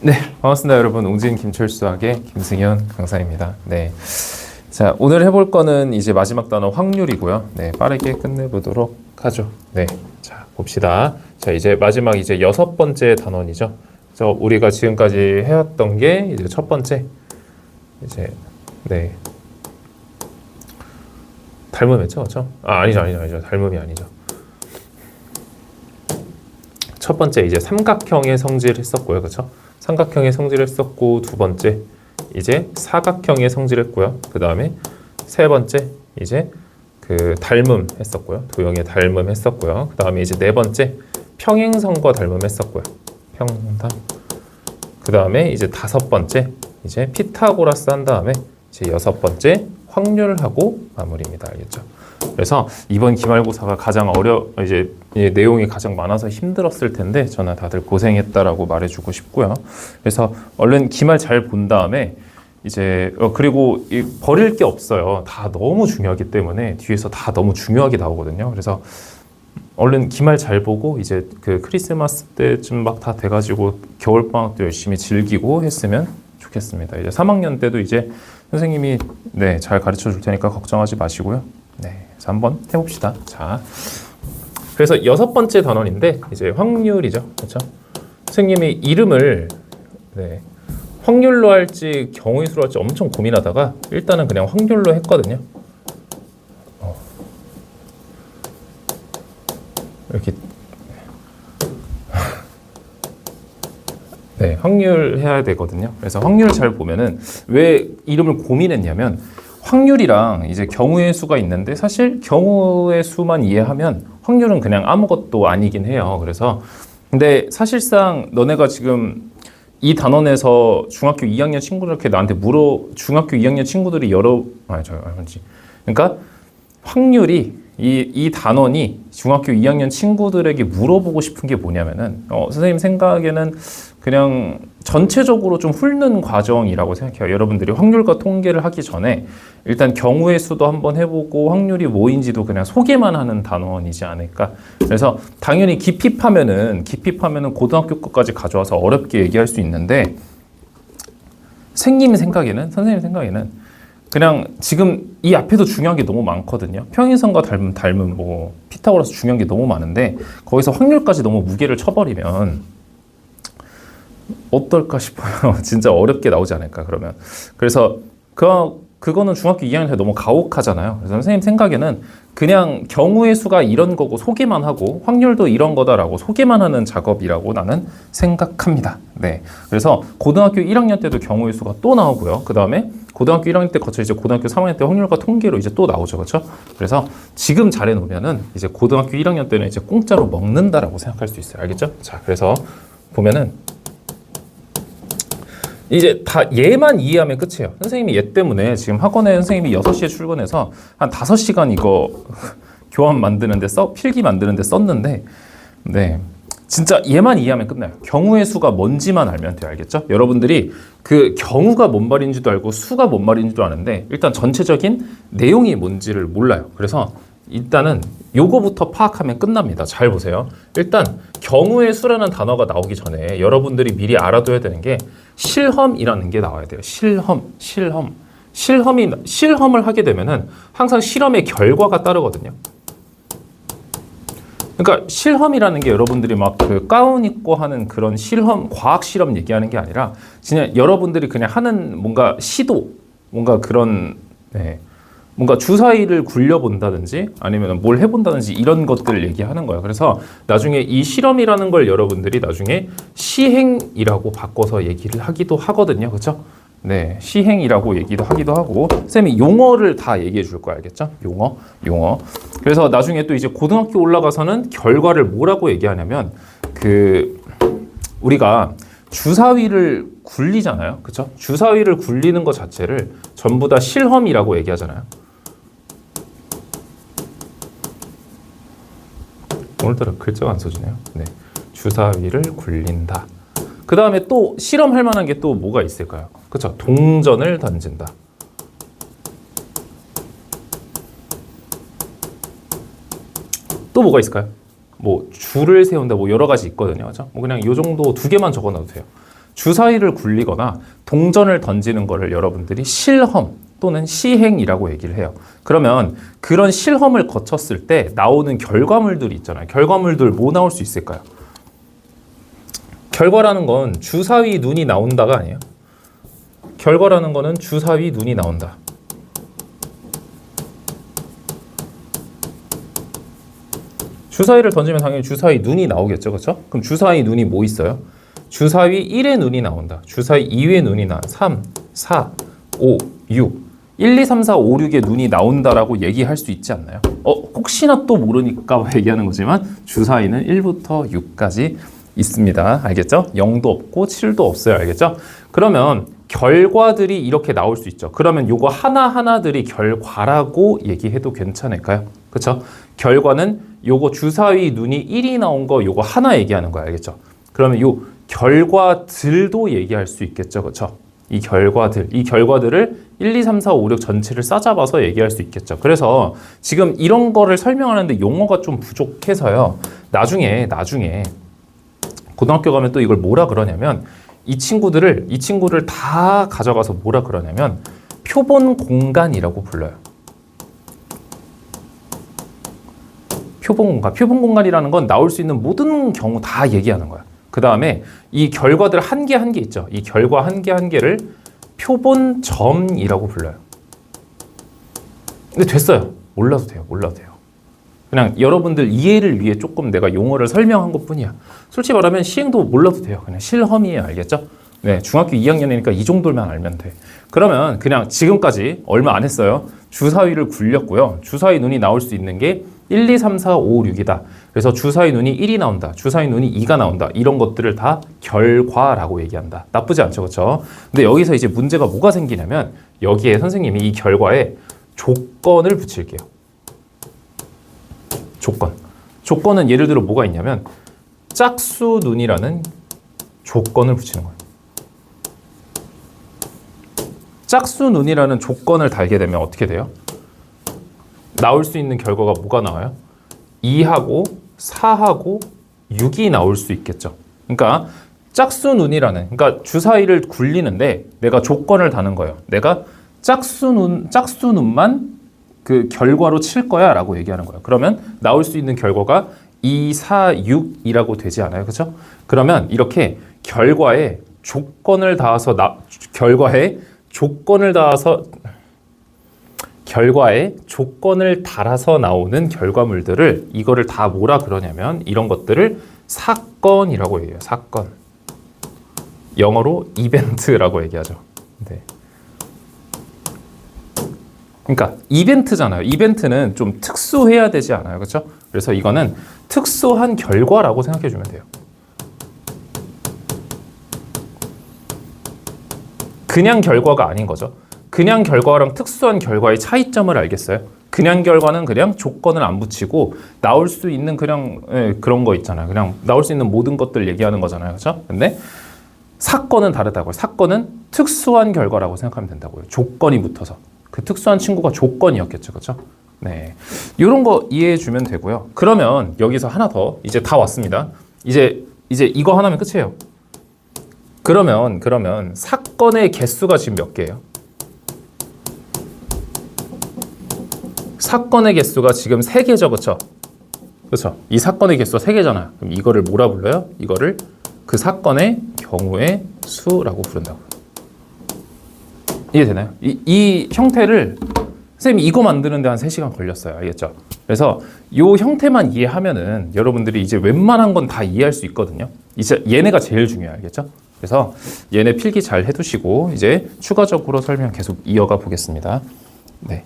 네, 반갑습니다, 여러분. 웅진 김철수학의 김승현 강사입니다. 네, 자, 오늘 해볼 거는 이제 마지막 단어 확률이고요. 네, 빠르게 끝내보도록 하죠. 네, 자, 봅시다. 자, 이제 마지막 이제 6번째 단원이죠. 그래서 우리가 지금까지 해왔던 게 이제 첫 번째 이제 네, 닮음했죠, 그렇죠? 아니죠. 닮음이 아니죠. 첫 번째 이제 삼각형의 성질 했었고요, 그렇죠? 삼각형의 성질 했었고, 두 번째 이제 사각형의 성질 했고요. 그 다음에 세 번째 이제 그 닮음 했었고요. 도형의 닮음 했었고요. 그 다음에 이제 네 번째 평행선과 닮음 했었고요. 평담. 그 다음에 이제 다섯 번째 이제 피타고라스 한 다음에 이제 여섯 번째 확률하고 마무리입니다. 알겠죠? 그래서 이번 기말고사가 가장 이제 내용이 가장 많아서 힘들었을 텐데 저는 다들 고생했다라고 말해주고 싶고요. 그래서 얼른 기말 잘 본 다음에 이제 그리고 버릴 게 없어요. 다 너무 중요하기 때문에 뒤에서 다 너무 중요하게 나오거든요. 그래서 얼른 기말 잘 보고 이제 그 크리스마스 때쯤 막 다 돼가지고 겨울방학도 열심히 즐기고 했으면 좋겠습니다. 이제 3학년 때도 이제 선생님이 네, 잘 가르쳐 줄 테니까 걱정하지 마시고요. 네, 그래서 한번 해봅시다. 자, 그래서 여섯 번째 단원인데 이제 확률이죠, 그렇죠? 선생님이 이름을 네, 확률로 할지 경우의 수로 할지 엄청 고민하다가 일단은 그냥 확률로 했거든요. 이렇게 네, 확률 해야 되거든요. 그래서 확률 잘 보면은 왜 이름을 고민했냐면 확률이랑 이제 경우의 수가 있는데 사실 경우의 수만 이해하면 확률은 그냥 아무것도 아니긴 해요. 그래서 근데 사실상 너네가 지금 이 단원에서 중학교 2학년 친구들 이렇게 나한테 중학교 2학년 친구들이 그러니까 확률이 이 단원이 중학교 2학년 친구들에게 물어보고 싶은 게 뭐냐면은 선생님 생각에는 그냥 전체적으로 좀 훑는 과정이라고 생각해요. 여러분들이 확률과 통계를 하기 전에 일단 경우의 수도 한번 해보고 확률이 뭐인지도 그냥 소개만 하는 단원이지 않을까. 그래서 당연히 깊이 파면은 고등학교 것까지 가져와서 어렵게 얘기할 수 있는데 선생님 생각에는 그냥 지금 이 앞에도 중요한 게 너무 많거든요. 평행선과 닮음 뭐 피타고라스 중요한 게 너무 많은데 거기서 확률까지 너무 무게를 쳐버리면 어떨까 싶어요. 진짜 어렵게 나오지 않을까 그러면. 그래서 그거는 중학교 2학년 때 너무 가혹하잖아요. 그래서 선생님 생각에는 그냥 경우의 수가 이런 거고 소개만 하고 확률도 이런 거다라고 소개만 하는 작업이라고 나는 생각합니다. 네. 그래서 고등학교 1학년 때도 경우의 수가 또 나오고요. 그 다음에 고등학교 1학년 때 거쳐 이제 고등학교 3학년 때 확률과 통계로 이제 또 나오죠. 그렇죠? 그래서 지금 잘해 놓으면은 이제 고등학교 1학년 때는 이제 공짜로 먹는다라고 생각할 수 있어요. 알겠죠? 자, 그래서 보면은 이제 다 얘만 이해하면 끝이에요. 선생님이 얘 때문에 지금 학원에 선생님이 6시에 출근해서 한 5시간 이거 교환 만드는데 필기 만드는데 썼는데 네. 진짜 얘만 이해하면 끝나요. 경우의 수가 뭔지만 알면 돼요. 알겠죠? 여러분들이 그 경우가 뭔 말인지도 알고 수가 뭔 말인지도 아는데 일단 전체적인 내용이 뭔지를 몰라요. 그래서 일단은 요거부터 파악하면 끝납니다. 잘 보세요. 일단 경우의 수라는 단어가 나오기 전에 여러분들이 미리 알아둬야 되는 게 실험이라는 게 나와야 돼요. 실험을 하게 되면은 항상 실험의 결과가 따르거든요. 그러니까 실험이라는 게 여러분들이 막 그 가운 입고 하는 그런 실험, 과학 실험 얘기하는 게 아니라 그냥 여러분들이 그냥 하는 뭔가 시도, 뭔가 그런 네, 뭔가 주사위를 굴려본다든지 아니면 뭘 해본다든지 이런 것들을 얘기하는 거예요. 그래서 나중에 이 실험이라는 걸 여러분들이 나중에 시행이라고 바꿔서 얘기를 하기도 하거든요. 그렇죠? 네, 시행이라고 얘기도 하기도 하고 쌤이 용어를 다 얘기해 줄 거야. 알겠죠? 용어. 그래서 나중에 또 이제 고등학교 올라가서는 결과를 뭐라고 얘기하냐면 우리가 주사위를 굴리잖아요. 그렇죠? 주사위를 굴리는 것 자체를 전부 다 실험이라고 얘기하잖아요. 오늘따라 글자가 안 써지네요. 네, 주사위를 굴린다. 그 다음에 또 실험할 만한 게 또 뭐가 있을까요? 그렇죠? 동전을 던진다. 또 뭐가 있을까요? 뭐 줄을 세운다 뭐 여러 가지 있거든요. 그렇죠? 뭐 그냥 요 정도 2개만 적어놔도 돼요. 주사위를 굴리거나 동전을 던지는 거를 여러분들이 실험 또는 시행이라고 얘기를 해요. 그러면 그런 실험을 거쳤을 때 나오는 결과물들이 있잖아요. 결과물들 뭐 나올 수 있을까요? 결과라는 건 주사위 눈이 나온다가 아니에요. 결과라는 거는 주사위 눈이 나온다. 주사위를 던지면 당연히 주사위 눈이 나오겠죠. 그렇죠? 그럼 주사위 눈이 뭐 있어요? 주사위 1의 눈이 나온다. 주사위 2의 눈이 나. 3, 4, 5, 6. 1, 2, 3, 4, 5, 6의 눈이 나온다라고 얘기할 수 있지 않나요? 혹시나 또 모르니까 얘기하는 거지만 주사위는 1부터 6까지 있습니다. 알겠죠? 0도 없고 7도 없어요. 알겠죠? 그러면 결과들이 이렇게 나올 수 있죠. 그러면 요거 하나하나들이 결과라고 얘기해도 괜찮을까요? 그렇죠? 결과는 요거 주사위 눈이 1이 나온 거 요거 하나 얘기하는 거야. 알겠죠? 그러면 요 결과들도 얘기할 수 있겠죠. 그렇죠? 이 결과들을 1, 2, 3, 4, 5, 6 전체를 싸잡아서 얘기할 수 있겠죠. 그래서 지금 이런 거를 설명하는데 용어가 좀 부족해서요. 나중에 고등학교 가면 또 이걸 뭐라 그러냐면 이 친구를 다 가져가서 뭐라 그러냐면 표본 공간이라고 불러요. 표본 공간이라는 건 나올 수 있는 모든 경우 다 얘기하는 거야. 그 다음에 이 결과들 한 개 한 개 있죠. 이 결과 한 개 한 개를 표본점이라고 불러요. 근데 됐어요. 몰라도 돼요. 그냥 여러분들 이해를 위해 조금 내가 용어를 설명한 것 뿐이야. 솔직히 말하면 시행도 몰라도 돼요. 그냥 실험이에요. 알겠죠? 네, 중학교 2학년이니까 이 정도만 알면 돼. 그러면 그냥 지금까지 얼마 안 했어요. 주사위를 굴렸고요. 주사위 눈이 나올 수 있는 게 1, 2, 3, 4, 5, 6이다. 그래서 주사위 눈이 1이 나온다. 주사위 눈이 2가 나온다. 이런 것들을 다 결과라고 얘기한다. 나쁘지 않죠. 그렇죠? 근데 여기서 이제 문제가 뭐가 생기냐면 여기에 선생님이 이 결과에 조건을 붙일게요. 조건은 예를 들어 뭐가 있냐면 짝수 눈이라는 조건을 붙이는 거예요. 짝수 눈이라는 조건을 달게 되면 어떻게 돼요? 나올 수 있는 결과가 뭐가 나와요? 2하고 4하고 6이 나올 수 있겠죠. 그러니까 짝수 눈이라는, 그러니까 주사위를 굴리는데 내가 조건을 다는 거예요. 내가 짝수 눈만 그 결과로 칠 거야 라고 얘기하는 거예요. 그러면 나올 수 있는 결과가 2, 4, 6이라고 되지 않아요? 그렇죠? 그러면 이렇게 결과에 조건을 달아서 나오는 결과물들을 이거를 다 뭐라 그러냐면 이런 것들을 사건이라고 얘기해요. 사건. 영어로 이벤트라고 얘기하죠. 네. 그러니까 이벤트잖아요. 이벤트는 좀 특수해야 되지 않아요. 그렇죠? 그래서 이거는 특수한 결과라고 생각해 주면 돼요. 그냥 결과가 아닌 거죠. 그냥 결과랑 특수한 결과의 차이점을 알겠어요? 그냥 결과는 그냥 조건을 안 붙이고 나올 수 있는 그냥 그런 거 있잖아요. 그냥 나올 수 있는 모든 것들 얘기하는 거잖아요. 그렇죠? 근데 사건은 다르다고요. 사건은 특수한 결과라고 생각하면 된다고요. 조건이 붙어서. 그 특수한 친구가 조건이었겠죠. 그렇죠? 네. 이런 거 이해해 주면 되고요. 그러면 여기서 하나 더 이제 다 왔습니다. 이제 이거 하나면 끝이에요. 그러면 사건의 개수가 지금 몇 개예요? 사건의 개수가 지금 3개죠. 그렇죠? 그렇죠? 이 사건의 개수가 3개잖아요. 그럼 이거를 뭐라 불러요? 이거를 그 사건의 경우의 수라고 부른다고요. 이해되나요? 이 형태를 선생님이 이거 만드는데 한 3시간 걸렸어요. 알겠죠? 그래서 이 형태만 이해하면은 여러분들이 이제 웬만한 건 다 이해할 수 있거든요. 이제 얘네가 제일 중요해요. 알겠죠? 그래서 얘네 필기 잘 해두시고 이제 추가적으로 설명 계속 이어가 보겠습니다. 네.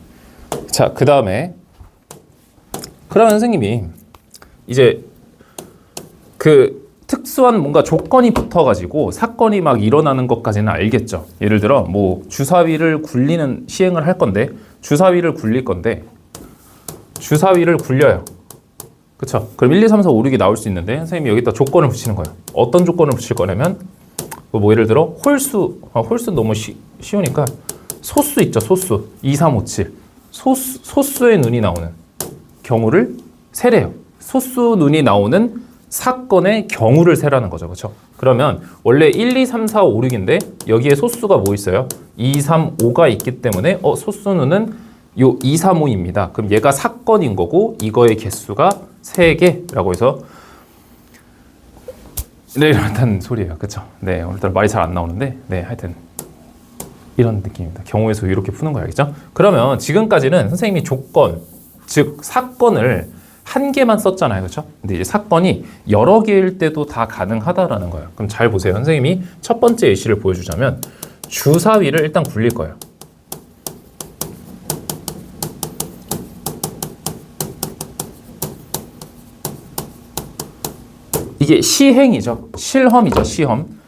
자, 그 다음에 그러면 선생님이 이제 그 특수한 뭔가 조건이 붙어가지고 사건이 막 일어나는 것까지는 알겠죠. 예를 들어 뭐 주사위를 굴리는 시행을 할 건데 주사위를 굴려요. 그쵸? 그럼 1, 2, 3, 4, 5, 6이 나올 수 있는데 선생님이 여기다 조건을 붙이는 거예요. 어떤 조건을 붙일 거냐면 뭐 예를 들어 홀수 너무 쉬우니까 소수 있죠. 소수 2, 3, 5, 7 소수의 눈이 나오는 경우를 세래요. 소수 눈이 나오는 사건의 경우를 세라는 거죠. 그렇죠? 그러면 원래 1, 2, 3, 4, 5, 6인데 여기에 소수가 뭐 있어요? 2, 3, 5가 있기 때문에 소수는 요 2, 3, 5입니다. 그럼 얘가 사건인 거고 이거의 개수가 3개라고 해서 네, 이런 소리예요. 그렇죠? 네, 오늘따라 말이 잘 안 나오는데 네, 하여튼 이런 느낌입니다. 경우의 수 이렇게 푸는 거예요. 알겠죠? 그러면 지금까지는 선생님이 조건, 즉 사건을 한 개만 썼잖아요. 그렇죠? 근데 이제 사건이 여러 개일 때도 다 가능하다라는 거예요. 그럼 잘 보세요. 선생님이 첫 번째 예시를 보여주자면 주사위를 일단 굴릴 거예요. 이게 시행이죠. 실험이죠. 실험.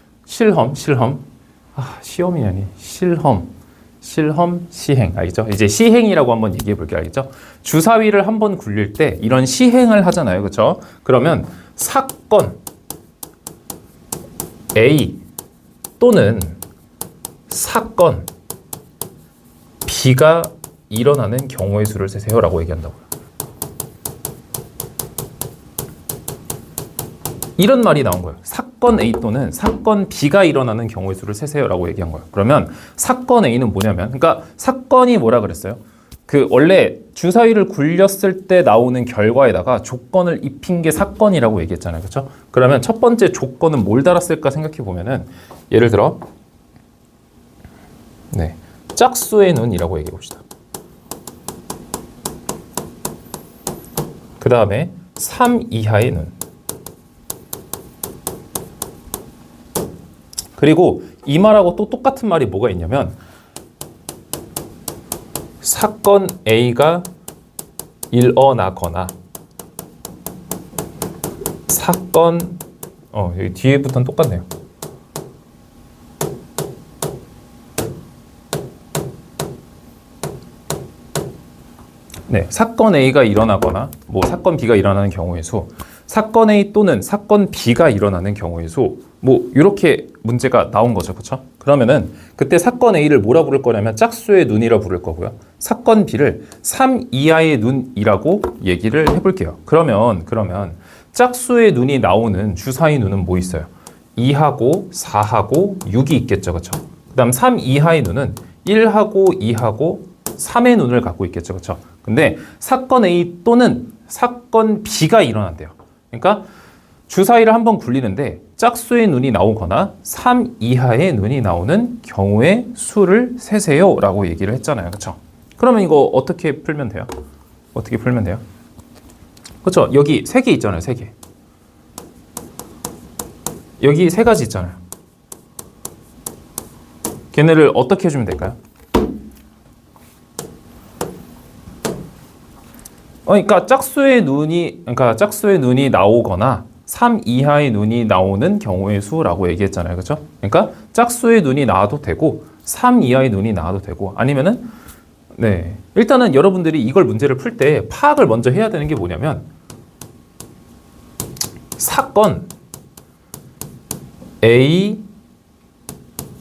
시험이 아니 실험, 시행. 알겠죠? 이제 시행이라고 한번 얘기해 볼게요. 알겠죠? 주사위를 한번 굴릴 때 이런 시행을 하잖아요. 그렇죠? 그러면 사건 A 또는 사건 B가 일어나는 경우의 수를 세세요라고 얘기한다고요. 이런 말이 나온 거예요. 사건 A 또는 사건 B가 일어나는 경우의 수를 세세요라고 얘기한 거예요. 그러면 사건 A는 뭐냐면, 그러니까 사건이 뭐라 그랬어요? 그 원래 주사위를 굴렸을 때 나오는 결과에다가 조건을 입힌 게 사건이라고 얘기했잖아요. 그렇죠? 그러면 첫 번째 조건은 뭘 달았을까 생각해 보면은 예를 들어 네, 짝수의 눈이라고 얘기해 봅시다. 그 다음에 3 이하의 눈. 그리고 이 말하고 또 똑같은 말이 뭐가 있냐면 사건 A가 일어나거나 사건 여기 뒤에부터는 똑같네요. 네, 사건 A가 일어나거나 뭐 사건 B가 일어나는 경우의 수, 사건 A 또는 사건 B가 일어나는 경우의 수, 뭐 이렇게 문제가 나온 거죠. 그렇죠? 그러면은 그때 사건 A를 뭐라 부를 거냐면 짝수의 눈이라 부를 거고요. 사건 B를 3 이하의 눈이라고 얘기를 해볼게요. 그러면 짝수의 눈이 나오는 주사위 눈은 뭐 있어요? 2하고 4하고 6이 있겠죠. 그렇죠? 그 다음 3 이하의 눈은 1하고 2하고 3의 눈을 갖고 있겠죠. 그렇죠? 근데 사건 A 또는 사건 B가 일어난대요. 그러니까 주사위를 한번 굴리는데 짝수의 눈이 나오거나 3 이하의 눈이 나오는 경우의 수를 세세요 라고 얘기를 했잖아요. 그렇죠? 그러면 이거 어떻게 풀면 돼요? 그렇죠? 여기 3개 있잖아요. 3개. 여기 3가지 있잖아요. 걔네를 어떻게 해주면 될까요? 그러니까 짝수의 눈이 나오거나 3 이하의 눈이 나오는 경우의 수라고 얘기했잖아요. 그렇죠? 그러니까 짝수의 눈이 나와도 되고 3 이하의 눈이 나와도 되고 아니면은 네. 일단은 여러분들이 이걸 문제를 풀 때 파악을 먼저 해야 되는 게 뭐냐면 사건 A,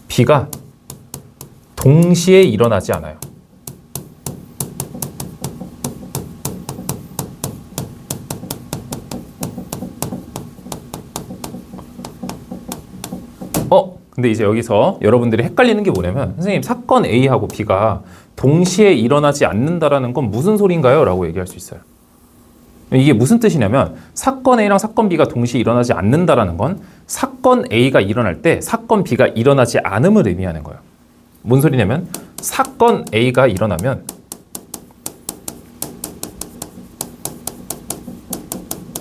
B가 동시에 일어나지 않아요. 근데 이제 여기서 여러분들이 헷갈리는 게 뭐냐면 선생님 사건 A하고 B가 동시에 일어나지 않는다라는 건 무슨 소린가요? 라고 얘기할 수 있어요. 이게 무슨 뜻이냐면 사건 A랑 사건 B가 동시에 일어나지 않는다라는 건 사건 A가 일어날 때 사건 B가 일어나지 않음을 의미하는 거예요. 뭔 소리냐면 사건 A가 일어나면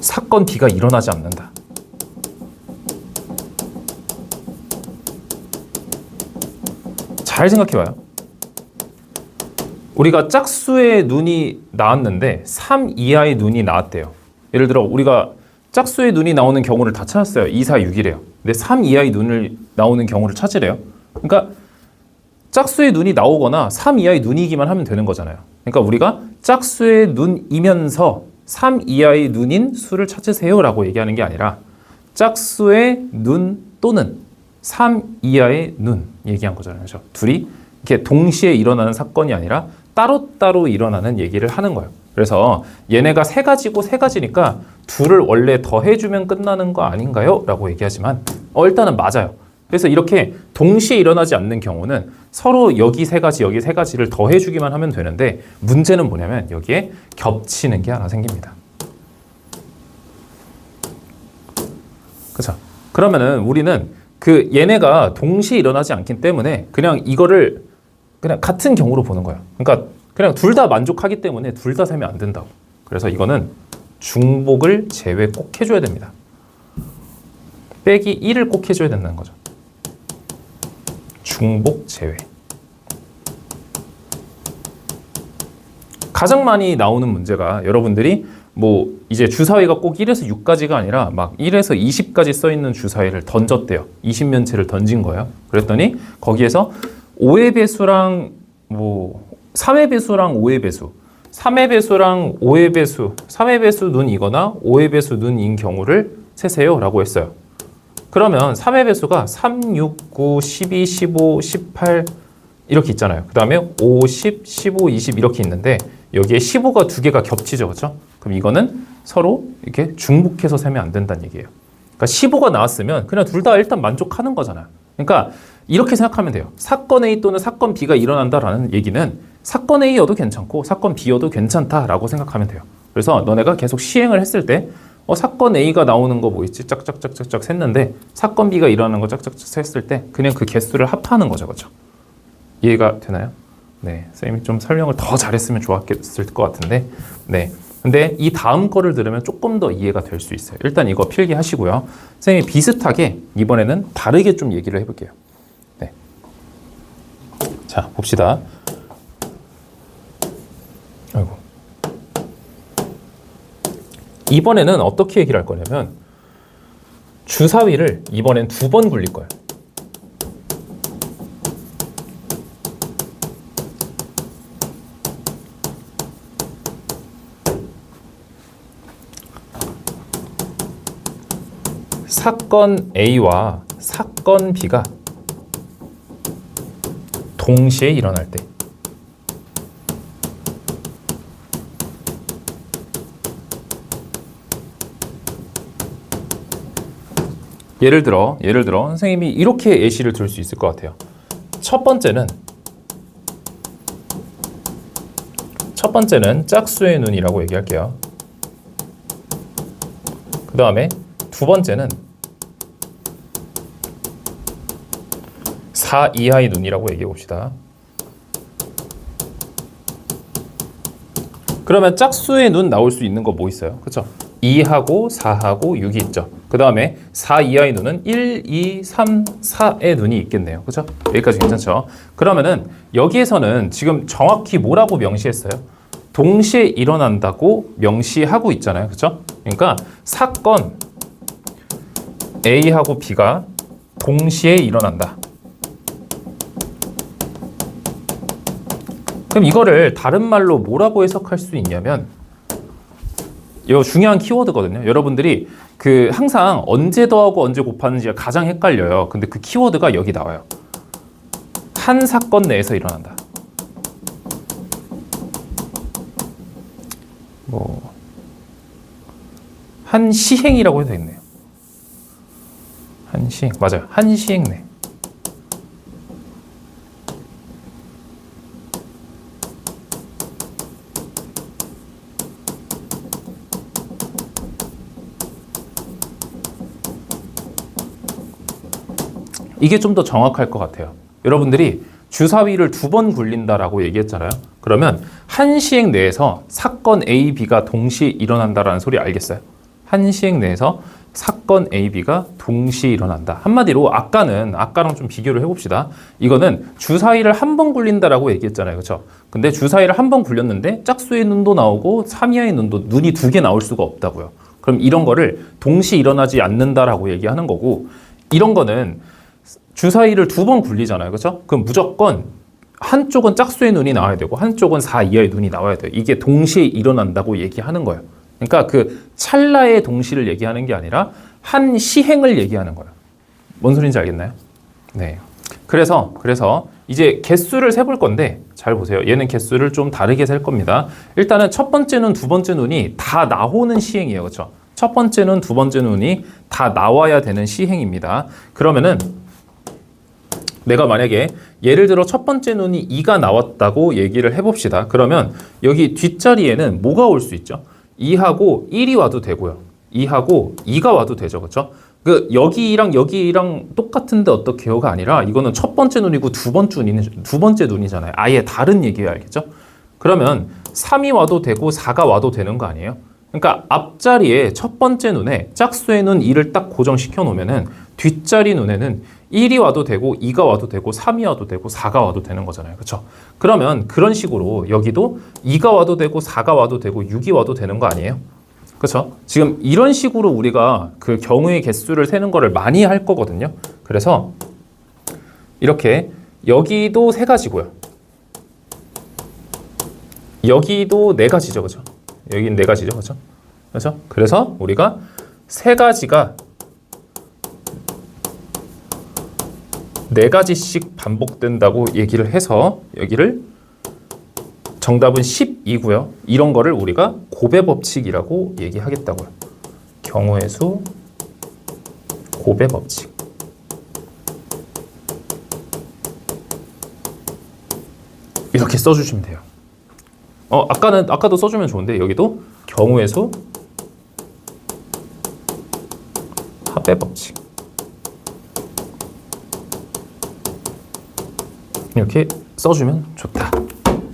사건 B가 일어나지 않는다. 잘 생각해봐요. 우리가 짝수의 눈이 나왔는데 3 이하의 눈이 나왔대요. 예를 들어 우리가 짝수의 눈이 나오는 경우를 다 찾았어요. 2, 4, 6이래요. 근데 3 이하의 눈을 나오는 경우를 찾으래요. 그러니까 짝수의 눈이 나오거나 3 이하의 눈이기만 하면 되는 거잖아요. 그러니까 우리가 짝수의 눈이면서 3 이하의 눈인 수를 찾으세요 라고 얘기하는 게 아니라 짝수의 눈 또는 3 이하의 눈 얘기한 거잖아요. 그렇죠? 둘이 이렇게 동시에 일어나는 사건이 아니라 따로따로 일어나는 얘기를 하는 거예요. 그래서 얘네가 세 가지고 세 가지니까 둘을 원래 더해주면 끝나는 거 아닌가요? 라고 얘기하지만 일단은 맞아요. 그래서 이렇게 동시에 일어나지 않는 경우는 서로 여기 세 가지, 여기 세 가지를 더해주기만 하면 되는데 문제는 뭐냐면 여기에 겹치는 게 하나 생깁니다. 그렇죠? 그러면은 우리는 그 얘네가 동시에 일어나지 않기 때문에 그냥 이거를 그냥 같은 경우로 보는 거예요. 그러니까 그냥 둘 다 만족하기 때문에 둘 다 세면 안 된다고. 그래서 이거는 중복을 제외 꼭 해줘야 됩니다. 빼기 1을 꼭 해줘야 된다는 거죠. 중복 제외. 가장 많이 나오는 문제가 여러분들이 뭐 이제 주사위가 꼭 1에서 6까지가 아니라 막 1에서 20까지 써 있는 주사위를 던졌대요. 20면체를 던진 거예요. 그랬더니 거기에서 5의 배수랑 뭐 3의 배수랑 5의 배수, 3의 배수랑 5의 배수, 3의 배수 눈이거나 5의 배수 눈인 경우를 세세요 라고 했어요. 그러면 3의 배수가 3, 6, 9, 12, 15, 18 이렇게 있잖아요. 그 다음에 5, 10, 15, 20 이렇게 있는데 여기에 15가 두 개가 겹치죠. 그렇죠? 그럼 이거는 서로 이렇게 중복해서 세면 안 된다는 얘기예요. 그러니까 15가 나왔으면 그냥 둘 다 일단 만족하는 거잖아요. 그러니까 이렇게 생각하면 돼요. 사건 A 또는 사건 B가 일어난다라는 얘기는 사건 A여도 괜찮고 사건 B여도 괜찮다라고 생각하면 돼요. 그래서 너네가 계속 시행을 했을 때 사건 A가 나오는 거 뭐 있지? 짝짝짝짝짝 샜는데 사건 B가 일어나는 거 짝짝짝 샜을 때 그냥 그 개수를 합하는 거죠. 그렇죠? 이해가 되나요? 네, 선생님이 좀 설명을 더 잘했으면 좋았을 것 같은데 네, 근데 이 다음 거를 들으면 조금 더 이해가 될 수 있어요. 일단 이거 필기하시고요. 선생님이 비슷하게 이번에는 다르게 좀 얘기를 해볼게요. 네, 자 봅시다. 아이고. 이번에는 어떻게 얘기를 할 거냐면 주사위를 이번엔 2번 굴릴 거예요. 사건 A와 사건 B가 동시에 일어날 때 예를 들어 선생님이 이렇게 예시를 들 수 있을 것 같아요. 첫 번째는 짝수의 눈이라고 얘기할게요. 그 다음에 두 번째는 4 이하의 눈이라고 얘기해 봅시다. 그러면 짝수의 눈 나올 수 있는 거 뭐 있어요? 그렇죠? 2하고 4하고 6이 있죠. 그 다음에 4 이하의 눈은 1, 2, 3, 4의 눈이 있겠네요. 그렇죠? 여기까지 괜찮죠? 그러면은 여기에서는 지금 정확히 뭐라고 명시했어요? 동시에 일어난다고 명시하고 있잖아요. 그렇죠? 그러니까 사건 A하고 B가 동시에 일어난다. 그럼 이거를 다른 말로 뭐라고 해석할 수 있냐면 이거 중요한 키워드거든요. 여러분들이 그 항상 언제 더하고 언제 곱하는지가 가장 헷갈려요. 근데 그 키워드가 여기 나와요. 한 사건 내에서 일어난다. 한 시행이라고 해도 되겠네요. 한 시행, 맞아요. 한 시행 내. 이게 좀 더 정확할 것 같아요. 여러분들이 주사위를 2번 굴린다라고 얘기했잖아요. 그러면 한 시행 내에서 사건 A, B가 동시에 일어난다라는 소리 알겠어요? 한 시행 내에서 사건 A, B가 동시에 일어난다. 한마디로 아까랑 좀 비교를 해봅시다. 이거는 주사위를 한 번 굴린다라고 얘기했잖아요. 그렇죠? 근데 주사위를 한 번 굴렸는데 짝수의 눈도 나오고 3이하의 눈이 2개 나올 수가 없다고요. 그럼 이런 거를 동시에 일어나지 않는다라고 얘기하는 거고, 이런 거는 주사위를 2번 굴리잖아요. 그렇죠? 그럼 무조건 한쪽은 짝수의 눈이 나와야 되고 한쪽은 4 이하의 눈이 나와야 돼요. 이게 동시에 일어난다고 얘기하는 거예요. 그러니까 그 찰나의 동시를 얘기하는 게 아니라 한 시행을 얘기하는 거예요. 뭔 소리인지 알겠나요? 네. 그래서 이제 개수를 세볼 건데 잘 보세요. 얘는 개수를 좀 다르게 셀 겁니다. 일단은 첫 번째 눈, 두 번째 눈이 다 나오는 시행이에요. 그렇죠? 첫 번째 눈, 두 번째 눈이 다 나와야 되는 시행입니다. 그러면은 내가 만약에 예를 들어 첫 번째 눈이 2가 나왔다고 얘기를 해봅시다. 그러면 여기 뒷자리에는 뭐가 올 수 있죠? 2하고 1이 와도 되고요. 2하고 2가 와도 되죠. 그렇죠? 그 여기랑 여기랑 똑같은데 어떻게요가 아니라 이거는 첫 번째 눈이고 두 번째 눈이잖아요. 아예 다른 얘기예요. 알겠죠? 그러면 3이 와도 되고 4가 와도 되는 거 아니에요? 그러니까 앞자리에 첫 번째 눈에 짝수의 눈 2를 딱 고정시켜 놓으면은 뒷자리 눈에는 1이 와도 되고 2가 와도 되고 3이 와도 되고 4가 와도 되는 거잖아요. 그렇죠? 그러면 그런 식으로 여기도 2가 와도 되고 4가 와도 되고 6이 와도 되는 거 아니에요? 그렇죠? 지금 이런 식으로 우리가 그 경우의 개수를 세는 거를 많이 할 거거든요. 그래서 이렇게 여기도 세 가지고요. 여기도 네 가지죠. 그렇죠? 여긴 네 가지죠. 그렇죠? 그렇죠? 그래서 우리가 세 가지가 네 가지씩 반복된다고 얘기를 해서 여기를 정답은 10이고요. 이런 거를 우리가 곱의 법칙이라고 얘기하겠다고요. 경우의 수 곱의 법칙. 이렇게 써주시면 돼요. 아까도 써주면 좋은데 여기도 경우의 수 합의 법칙. 이렇게 써주면 좋다.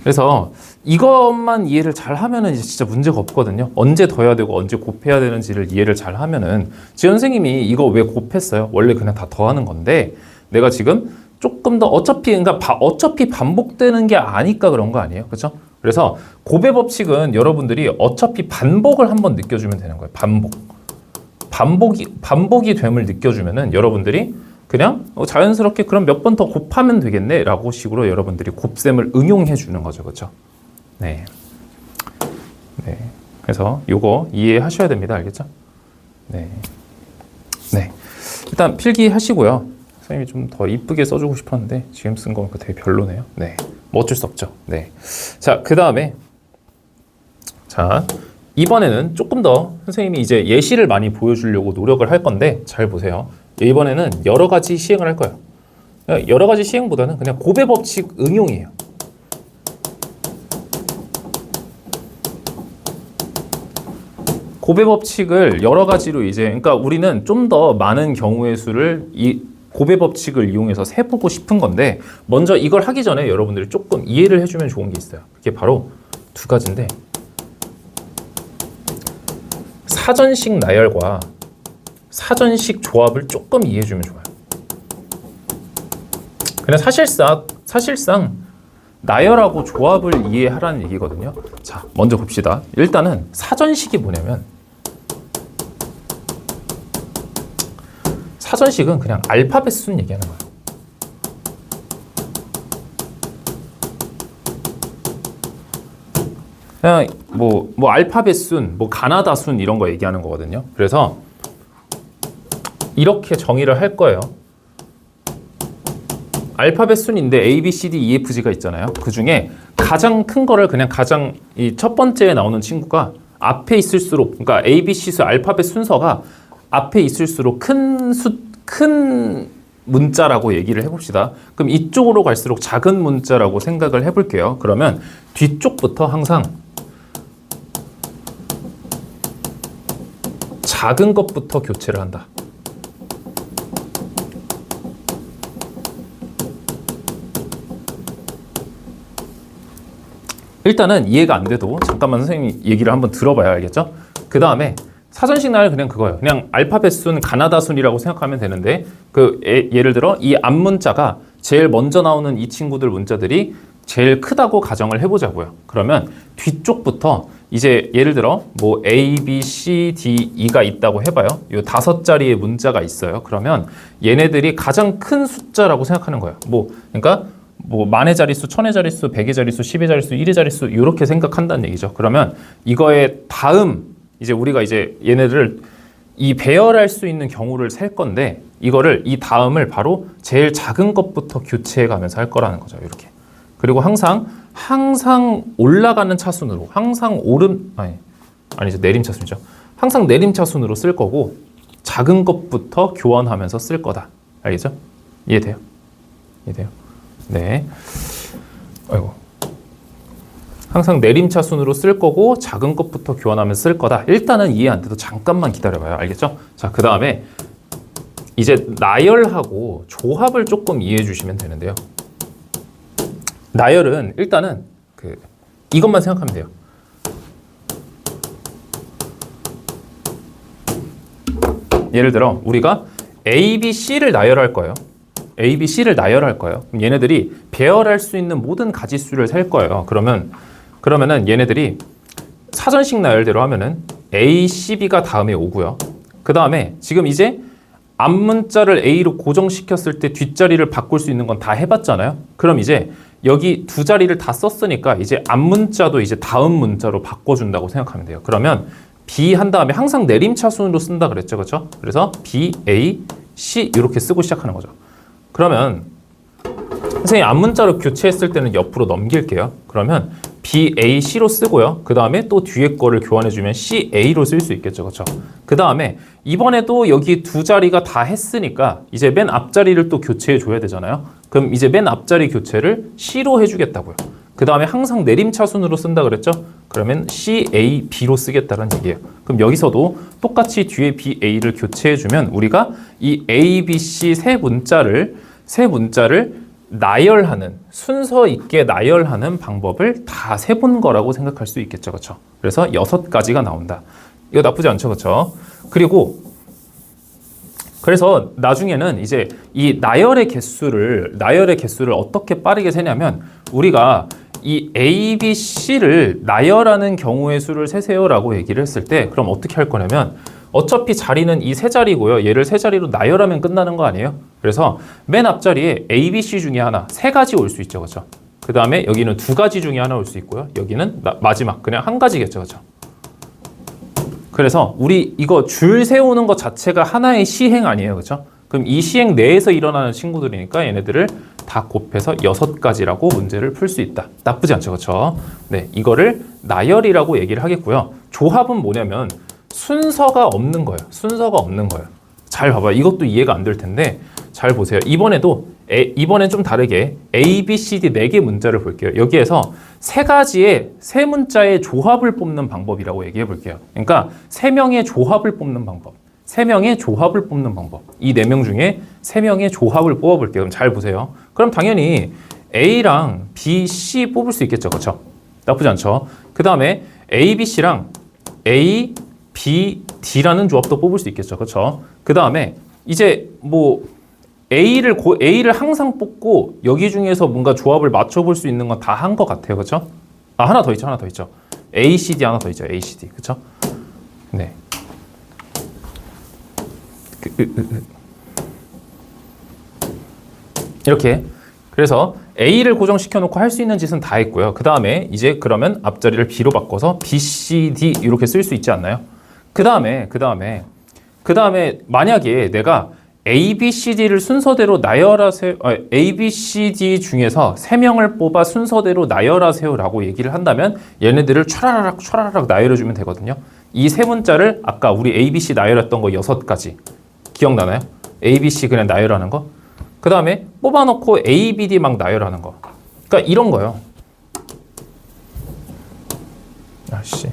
그래서 이것만 이해를 잘 하면은 이제 진짜 문제가 없거든요. 언제 더해야 되고 언제 곱해야 되는지를 이해를 잘 하면은 지금 선생님이 이거 왜 곱했어요? 원래 그냥 다 더하는 건데 내가 지금 조금 더 어차피 반복되는 게 아니까 그런 거 아니에요? 그렇죠? 그래서 곱의 법칙은 여러분들이 어차피 반복을 한번 느껴주면 되는 거예요. 반복이 됨을 느껴주면은 여러분들이 그냥 자연스럽게 그럼 몇 번 더 곱하면 되겠네 라고 식으로 여러분들이 곱셈을 응용해 주는 거죠. 그렇죠? 네. 그래서 요거 이해하셔야 됩니다. 알겠죠? 네. 일단 필기 하시고요. 선생님이 좀 더 이쁘게 써주고 싶었는데 지금 쓴 거 되게 별로네요. 네. 뭐 어쩔 수 없죠. 네. 자, 그 다음에 이번에는 조금 더 선생님이 이제 예시를 많이 보여주려고 노력을 할 건데 잘 보세요. 이번에는 여러 가지 시행을 할 거예요. 여러 가지 시행보다는 그냥 곱의 법칙 응용이에요. 곱의 법칙을 여러 가지로 그러니까 우리는 좀 더 많은 경우의 수를 이 곱의 법칙을 이용해서 세보고 싶은 건데 먼저 이걸 하기 전에 여러분들이 조금 이해를 해주면 좋은 게 있어요. 그게 바로 두 가지인데 사전식 나열과 사전식 조합을 조금 이해해주면 좋아요. 그냥 사실상 나열하고 조합을 이해하라는 얘기거든요. 자, 먼저 봅시다. 일단은 사전식이 뭐냐면 사전식은 그냥 알파벳 순 얘기하는 거예요. 그냥 뭐 알파벳 순, 가나다 순 이런 거 얘기하는 거거든요. 그래서 이렇게 정의를 할 거예요. 알파벳 순인데 A, B, C, D, E, F, G가 있잖아요. 그 중에 가장 큰 거를 그냥 이 첫 번째에 나오는 친구가 앞에 있을수록, 그러니까 A, B, C 수 알파벳 순서가 앞에 있을수록 큰 문자라고 얘기를 해봅시다. 그럼 이쪽으로 갈수록 작은 문자라고 생각을 해볼게요. 그러면 뒤쪽부터 항상 작은 것부터 교체를 한다. 일단은 이해가 안 돼도 잠깐만 선생님이 얘기를 한번 들어봐야 알겠죠? 그 다음에 사전식 나열 그냥 그거예요. 그냥 알파벳 순, 가나다 순이라고 생각하면 되는데 예를 들어 이 앞문자가 제일 먼저 나오는 이 친구들 문자들이 제일 크다고 가정을 해보자고요. 그러면 뒤쪽부터 이제 예를 들어 뭐 A, B, C, D, E가 있다고 해봐요. 이 5자리의 문자가 있어요. 그러면 얘네들이 가장 큰 숫자라고 생각하는 거예요. 그러니까 만의 자릿수, 천의 자릿수, 백의 자릿수, 10의 자릿수, 1의 자릿수 이렇게 생각한다는 얘기죠. 그러면 이거의 다음 이제 우리가 이제 얘네들을 이 배열할 수 있는 경우를 셀 건데 이거를 이 다음을 바로 제일 작은 것부터 교체해 가면서 할 거라는 거죠. 이렇게. 그리고 항상 올라가는 차순으로 항상 아니죠. 내림 차순이죠. 항상 내림 차순으로 쓸 거고 작은 것부터 교환하면서 쓸 거다. 알겠죠? 이해돼요? 이해돼요? 네. 아이고. 항상 내림차순으로 쓸 거고 작은 것부터 교환하면서 쓸 거다. 일단은 이해 안 돼도 잠깐만 기다려봐요. 알겠죠? 자, 그 다음에 이제 나열하고 조합을 조금 이해해 주시면 되는데요. 나열은 일단은 이것만 생각하면 돼요. 예를 들어 우리가 A, B, C를 나열할 거예요. A, B, C를 나열할 거예요. 그럼 얘네들이 배열할 수 있는 모든 가지수를 셀 거예요. 그러면은 얘네들이 사전식 나열대로 하면은 A, C, B가 다음에 오고요. 그 다음에 지금 이제 앞문자를 A로 고정시켰을 때 뒷자리를 바꿀 수 있는 건 다 해봤잖아요. 그럼 이제 여기 두 자리를 다 썼으니까 이제 앞문자도 이제 다음 문자로 바꿔준다고 생각하면 돼요. 그러면 B 한 다음에 항상 내림차순으로 쓴다 그랬죠. 그렇죠? 그래서 B, A, C 이렇게 쓰고 시작하는 거죠. 그러면 선생님 앞문자로 교체했을 때는 옆으로 넘길게요. 그러면 B, A, C로 쓰고요. 그 다음에 또 뒤에 거를 교환해주면 C, A로 쓸 수 있겠죠. 그렇죠? 그 다음에 이번에도 여기 두 자리가 다 했으니까 이제 맨 앞자리를 또 교체해줘야 되잖아요. 그럼 이제 맨 앞자리 교체를 C로 해주겠다고요. 그 다음에 항상 내림차순으로 쓴다 그랬죠? 그러면 C, A, B로 쓰겠다는 얘기예요. 그럼 여기서도 똑같이 뒤에 B, A를 교체해주면 우리가 이 A, B, C 세 문자를 나열하는, 순서 있게 나열하는 방법을 다 세본 거라고 생각할 수 있겠죠. 그렇죠? 그래서 6가지가 나온다. 이거 나쁘지 않죠. 그렇죠? 그래서 나중에는 이제 이 나열의 개수를 어떻게 빠르게 세냐면 우리가 이 A, B, C를 나열하는 경우의 수를 세세요라고 얘기를 했을 때 그럼 어떻게 할 거냐면 어차피 자리는 이 세 자리고요. 얘를 세 자리로 나열하면 끝나는 거 아니에요? 그래서 맨 앞자리에 A, B, C 중에 하나, 세 가지 올 수 있죠. 그렇죠? 그 다음에 여기는 두 가지 중에 하나 올 수 있고요. 여기는 마지막 그냥 한 가지겠죠. 그렇죠? 그래서 우리 이거 줄 세우는 것 자체가 하나의 시행 아니에요. 그렇죠? 그럼 이 시행 내에서 일어나는 친구들이니까 얘네들을 다 곱해서 6가지라고 문제를 풀 수 있다. 나쁘지 않죠. 그렇죠? 네, 이거를 나열이라고 얘기를 하겠고요. 조합은 뭐냐면 순서가 없는 거예요. 잘 봐봐요. 이것도 이해가 안 될 텐데 잘 보세요. 이번엔 좀 다르게 A, B, C, D 4개 문자를 볼게요. 여기에서 세 문자의 조합을 뽑는 방법이라고 얘기해 볼게요. 그러니까 3명의 조합을 뽑는 방법. 이 4명 중에 3명의 조합을 뽑아볼게요. 그럼 잘 보세요. 그럼 당연히 A랑 B, C 뽑을 수 있겠죠. 그렇죠? 나쁘지 않죠? 그 다음에 A, B, C랑 A, B, D라는 조합도 뽑을 수 있겠죠. 그렇죠? 그 다음에 이제 뭐 A를 항상 뽑고 여기 중에서 뭔가 조합을 맞춰볼 수 있는 건 다 한 것 같아요. 그렇죠? 하나 더 있죠. A, C, D 하나 더 있죠. A, C, D. 그렇죠? 네. 이렇게 그래서 A를 고정시켜 놓고 할 수 있는 짓은 다 했고요. 그 다음에 이제 그러면 앞자리를 B로 바꿔서 B, C, D 이렇게 쓸 수 있지 않나요? 그 다음에 만약에 내가 A, B, C, D를 순서대로 나열하세요. A, B, C, D 중에서 3명을 뽑아 순서대로 나열하세요 라고 얘기를 한다면 얘네들을 촤라락 나열해주면 되거든요. 이 세 문자를 아까 우리 A, B, C 나열했던 거 6가지 기억나나요? A, B, C 그냥 나열하는 거. 그 다음에 뽑아놓고 A, B, D 막 나열하는 거. 그러니까 이런 거예요. 아씨.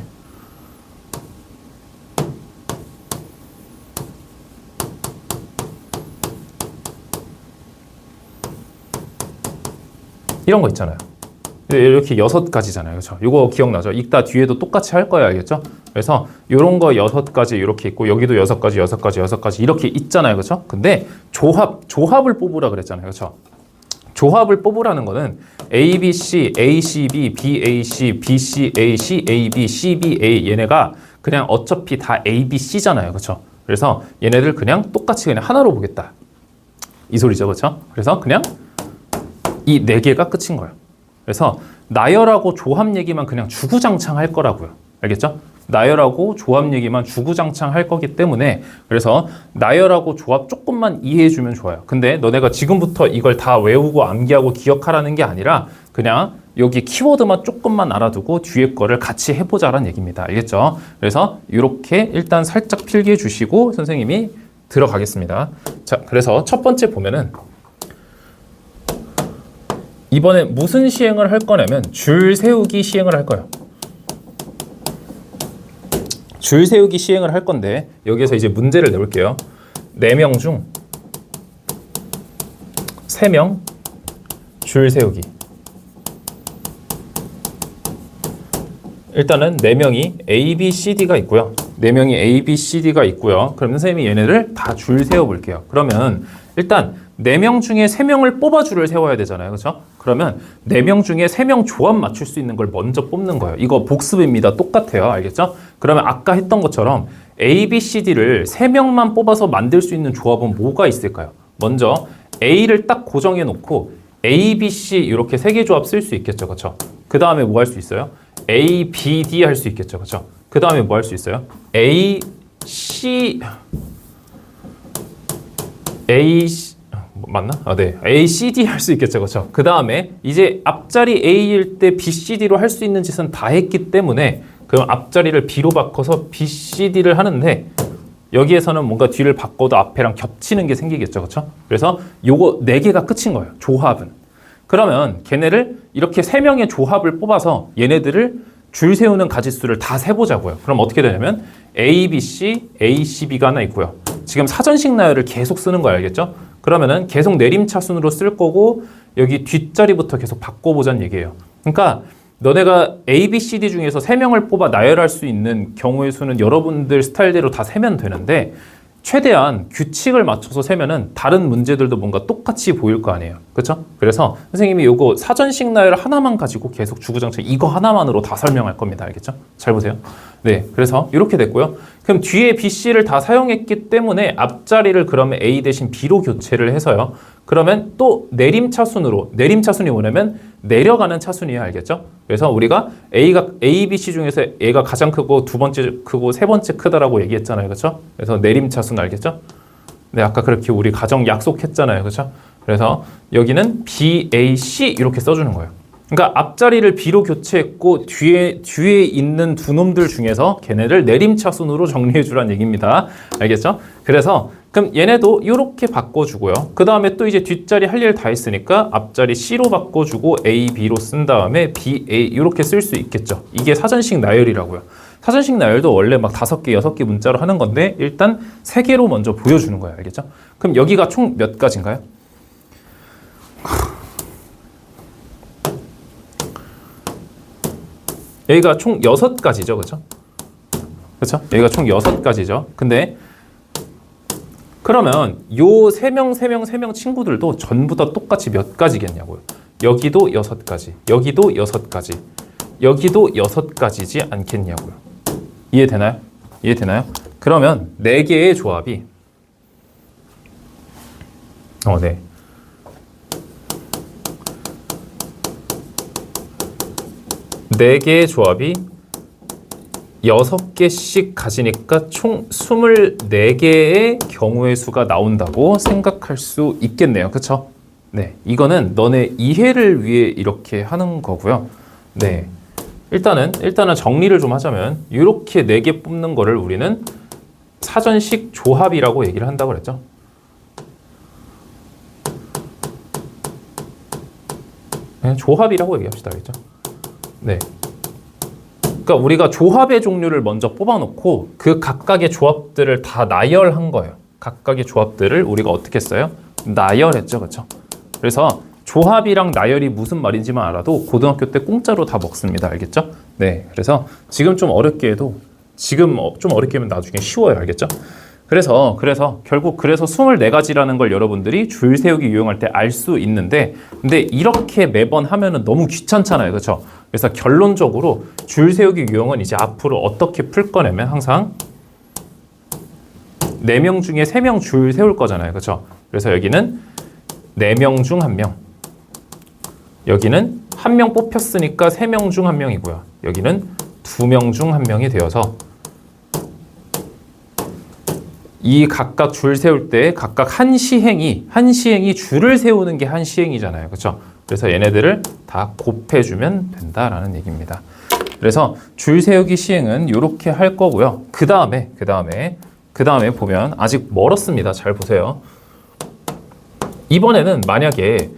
이런 거 있잖아요. 이렇게 6가지잖아요. 그렇죠? 이거 기억나죠? 읽다 뒤에도 똑같이 할 거예요. 알겠죠? 그래서 이런 거 6가지 이렇게 있고 여기도 6가지 이렇게 있잖아요. 그렇죠? 근데 조합을 뽑으라 그랬잖아요. 그렇죠? 조합을 뽑으라는 거는 A, B, C, A, C, B, B, A, C, B, C, A, C, A, B, C, B, A 얘네가 그냥 어차피 다 A, B, C잖아요. 그렇죠? 그래서 얘네들 그냥 똑같이 그냥 하나로 보겠다. 이 소리죠. 그렇죠? 그래서 그냥 이 4개가 끝인 거예요. 그래서 나열하고 조합 얘기만 그냥 주구장창 할 거라고요. 알겠죠? 나열하고 조합 얘기만 주구장창 할 거기 때문에 그래서 나열하고 조합 조금만 이해해주면 좋아요. 근데 너네가 지금부터 이걸 다 외우고 암기하고 기억하라는 게 아니라 그냥 여기 키워드만 조금만 알아두고 뒤에 거를 같이 해보자라는 얘기입니다. 알겠죠? 그래서 이렇게 일단 살짝 필기해 주시고 선생님이 들어가겠습니다. 자, 그래서 첫 번째 보면은 이번에 무슨 시행을 할 거냐면 줄 세우기 시행을 할 거예요. 줄 세우기 시행을 할 건데 여기에서 이제 문제를 내볼게요. 4명 중 3명 줄 세우기. 일단은 4명이 A, B, C, D가 있고요. 4명이 A, B, C, D가 있고요. 그럼 선생님이 얘네를 다 줄 세워 볼게요. 그러면 일단 4명 중에 3명을 뽑아 줄을 세워야 되잖아요. 그렇죠? 그러면 4명 중에 3명 조합 맞출 수 있는 걸 먼저 뽑는 거예요. 이거 복습입니다. 똑같아요. 알겠죠? 그러면 아까 했던 것처럼 A, B, C, D를 3명만 뽑아서 만들 수 있는 조합은 뭐가 있을까요? 먼저 A를 딱 고정해 놓고 A, B, C 이렇게 3개 조합 쓸 수 있겠죠. 그렇죠? 그 다음에 뭐 할 수 있어요? A, B, D 할 수 있겠죠. 그렇죠? 그 다음에 뭐 할 수 있어요? A, C 맞나? 네. A, C, D 할 수 있겠죠. 그렇죠? 그 다음에 이제 앞자리 A일 때 B, C, D로 할 수 있는 짓은 다 했기 때문에 그럼 앞자리를 B로 바꿔서 B, C, D를 하는데 여기에서는 뭔가 뒤를 바꿔도 앞에랑 겹치는 게 생기겠죠. 그렇죠? 그래서 요거 4개가 끝인 거예요. 조합은. 그러면 걔네를 이렇게 3명의 조합을 뽑아서 얘네들을 줄 세우는 가짓수를 다 세보자고요. 그럼 어떻게 되냐면 A, B, C, A, C, B가 하나 있고요. 지금 사전식 나열을 계속 쓰는 거 알겠죠? 그러면은 계속 내림차순으로 쓸 거고 여기 뒷자리부터 계속 바꿔보자는 얘기예요. 그러니까 너네가 A, B, C, D 중에서 3명을 뽑아 나열할 수 있는 경우의 수는 여러분들 스타일대로 다 세면 되는데 최대한 규칙을 맞춰서 세면은 다른 문제들도 뭔가 똑같이 보일 거 아니에요. 그렇죠? 그래서 선생님이 요거 사전식 나열 하나만 가지고 계속 주구장창 이거 하나만으로 다 설명할 겁니다. 알겠죠? 잘 보세요. 네, 그래서 이렇게 됐고요. 그럼 뒤에 B, C를 다 사용했기 때문에 앞자리를 그러면 A 대신 B로 교체를 해서요. 그러면 또 내림차순으로, 내림차순이 뭐냐면 내려가는 차순이에요. 알겠죠? 그래서 우리가 A, B, C 중에서 A가 가장 크고 두 번째 크고 세 번째 크다라고 얘기했잖아요. 그렇죠? 그래서 내림차순 알겠죠? 네, 아까 그렇게 우리 가정 약속했잖아요. 그렇죠? 그래서 여기는 B, A, C 이렇게 써주는 거예요. 그러니까 앞자리를 B로 교체했고 뒤에 있는 두 놈들 중에서 걔네를 내림차순으로 정리해 주라는 얘기입니다. 알겠죠? 그래서 그럼 얘네도 이렇게 바꿔주고요. 그 다음에 또 이제 뒷자리 할 일 다 했으니까 앞자리 C로 바꿔주고 A, B로 쓴 다음에 B, A 이렇게 쓸 수 있겠죠. 이게 사전식 나열이라고요. 사전식 나열도 원래 막 5개, 6개 문자로 하는 건데 일단 3개로 먼저 보여주는 거예요. 알겠죠? 그럼 여기가 총 몇 가지인가요? 여기가 총 6가지죠. 그렇죠? 그렇죠? 여기가 총 6가지죠. 근데 그러면 요 3명 친구들도 전부 다 똑같이 몇 가지겠냐고요. 여기도 6가지, 여기도 6가지, 여기도 6가지지 않겠냐고요. 이해되나요? 이해되나요? 그러면 4개의 조합이 네. 네 개의 조합이 6개씩 가지니까 총 24개의 경우의 수가 나온다고 생각할 수 있겠네요. 그쵸? 네. 이거는 너네 이해를 위해 이렇게 하는 거고요. 네. 일단은 정리를 좀 하자면 이렇게 4개 뽑는 거를 우리는 사전식 조합이라고 얘기를 한다고 그랬죠. 네, 조합이라고 얘기합시다. 알겠죠? 네. 그러니까 우리가 조합의 종류를 먼저 뽑아놓고 그 각각의 조합들을 다 나열한 거예요. 각각의 조합들을 우리가 어떻게 했어요? 나열했죠. 그렇죠? 그래서 조합이랑 나열이 무슨 말인지만 알아도 고등학교 때 공짜로 다 먹습니다. 알겠죠? 네. 그래서 지금 좀 어렵게 해도 지금 좀 어렵게 하면 나중에 쉬워요. 알겠죠? 그래서 결국 24가지라는 걸 여러분들이 줄 세우기 유형할 때 알 수 있는데 근데 이렇게 매번 하면은 너무 귀찮잖아요. 그렇죠? 그래서 결론적으로 줄 세우기 유형은 이제 앞으로 어떻게 풀 거냐면 항상 4명 중에 3명 줄 세울 거잖아요. 그렇죠? 그래서 여기는 4명 중 1명. 여기는 1명 뽑혔으니까 3명 중 1명이고요. 여기는 두 명 중 한 명이 되어서 이 각각 줄 세울 때 각각 한 시행이 줄을 세우는 게 한 시행이잖아요. 그렇죠? 그래서 얘네들을 다 곱해주면 된다라는 얘기입니다. 그래서 줄 세우기 시행은 이렇게 할 거고요. 그 다음에 보면 아직 멀었습니다. 잘 보세요. 이번에는 만약에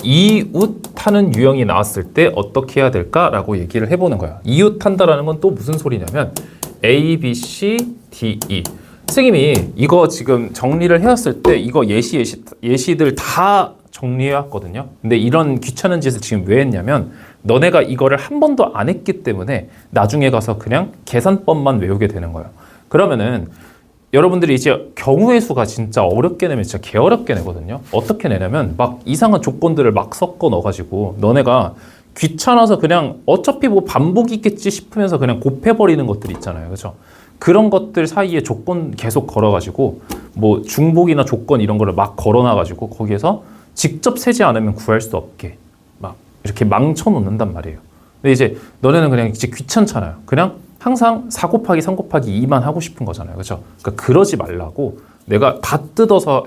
이웃하는 유형이 나왔을 때 어떻게 해야 될까라고 얘기를 해보는 거예요. 이웃한다라는 건 또 무슨 소리냐면 A, B, C, D, E. 선생님이 이거 지금 정리를 해왔을 때 이거 예시들 다 정리해왔거든요. 근데 이런 귀찮은 짓을 지금 왜 했냐면 너네가 이거를 한 번도 안 했기 때문에 나중에 가서 그냥 계산법만 외우게 되는 거예요. 그러면은 여러분들이 이제 경우의 수가 진짜 어렵게 내면 진짜 개어렵게 내거든요. 어떻게 내냐면 막 이상한 조건들을 막 섞어 넣어가지고 너네가 귀찮아서 그냥 어차피 뭐 반복이겠지 싶으면서 그냥 곱해버리는 것들 있잖아요. 그렇죠? 그런 것들 사이에 조건 계속 걸어가지고 뭐 중복이나 조건 이런 거를 막 걸어놔가지고 거기에서 직접 세지 않으면 구할 수 없게 막 이렇게 망쳐놓는단 말이에요. 근데 이제 너네는 그냥 이제 귀찮잖아요. 그냥 항상 4 곱하기 3 곱하기 2만 하고 싶은 거잖아요. 그렇죠? 그러니까 그러지 말라고 내가 다 뜯어서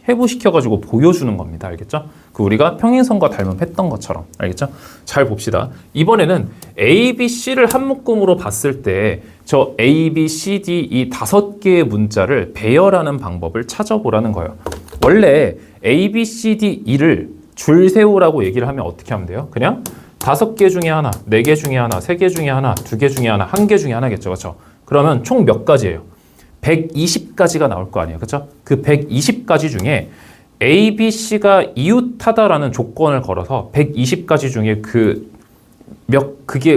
해부시켜가지고 보여주는 겁니다. 알겠죠? 그 우리가 평행선과 닮음했던 것처럼. 알겠죠? 잘 봅시다. 이번에는 A, B, C를 한 묶음으로 봤을 때 저 A, B, C, D 이 5개의 문자를 배열하는 방법을 찾아보라는 거예요. 원래 A, B, C, D, E를 줄 세우라고 얘기를 하면 어떻게 하면 돼요? 그냥 5개 중에 하나, 4개 중에 하나, 3개 중에 하나, 2개 중에 하나, 1개 중에 하나겠죠. 그렇죠? 그러면 총 몇 가지예요? 120가지가 나올 거 아니에요. 그렇죠? 그 120가지 중에 A, B, C가 이웃하다라는 조건을 걸어서 120가지 중에 그게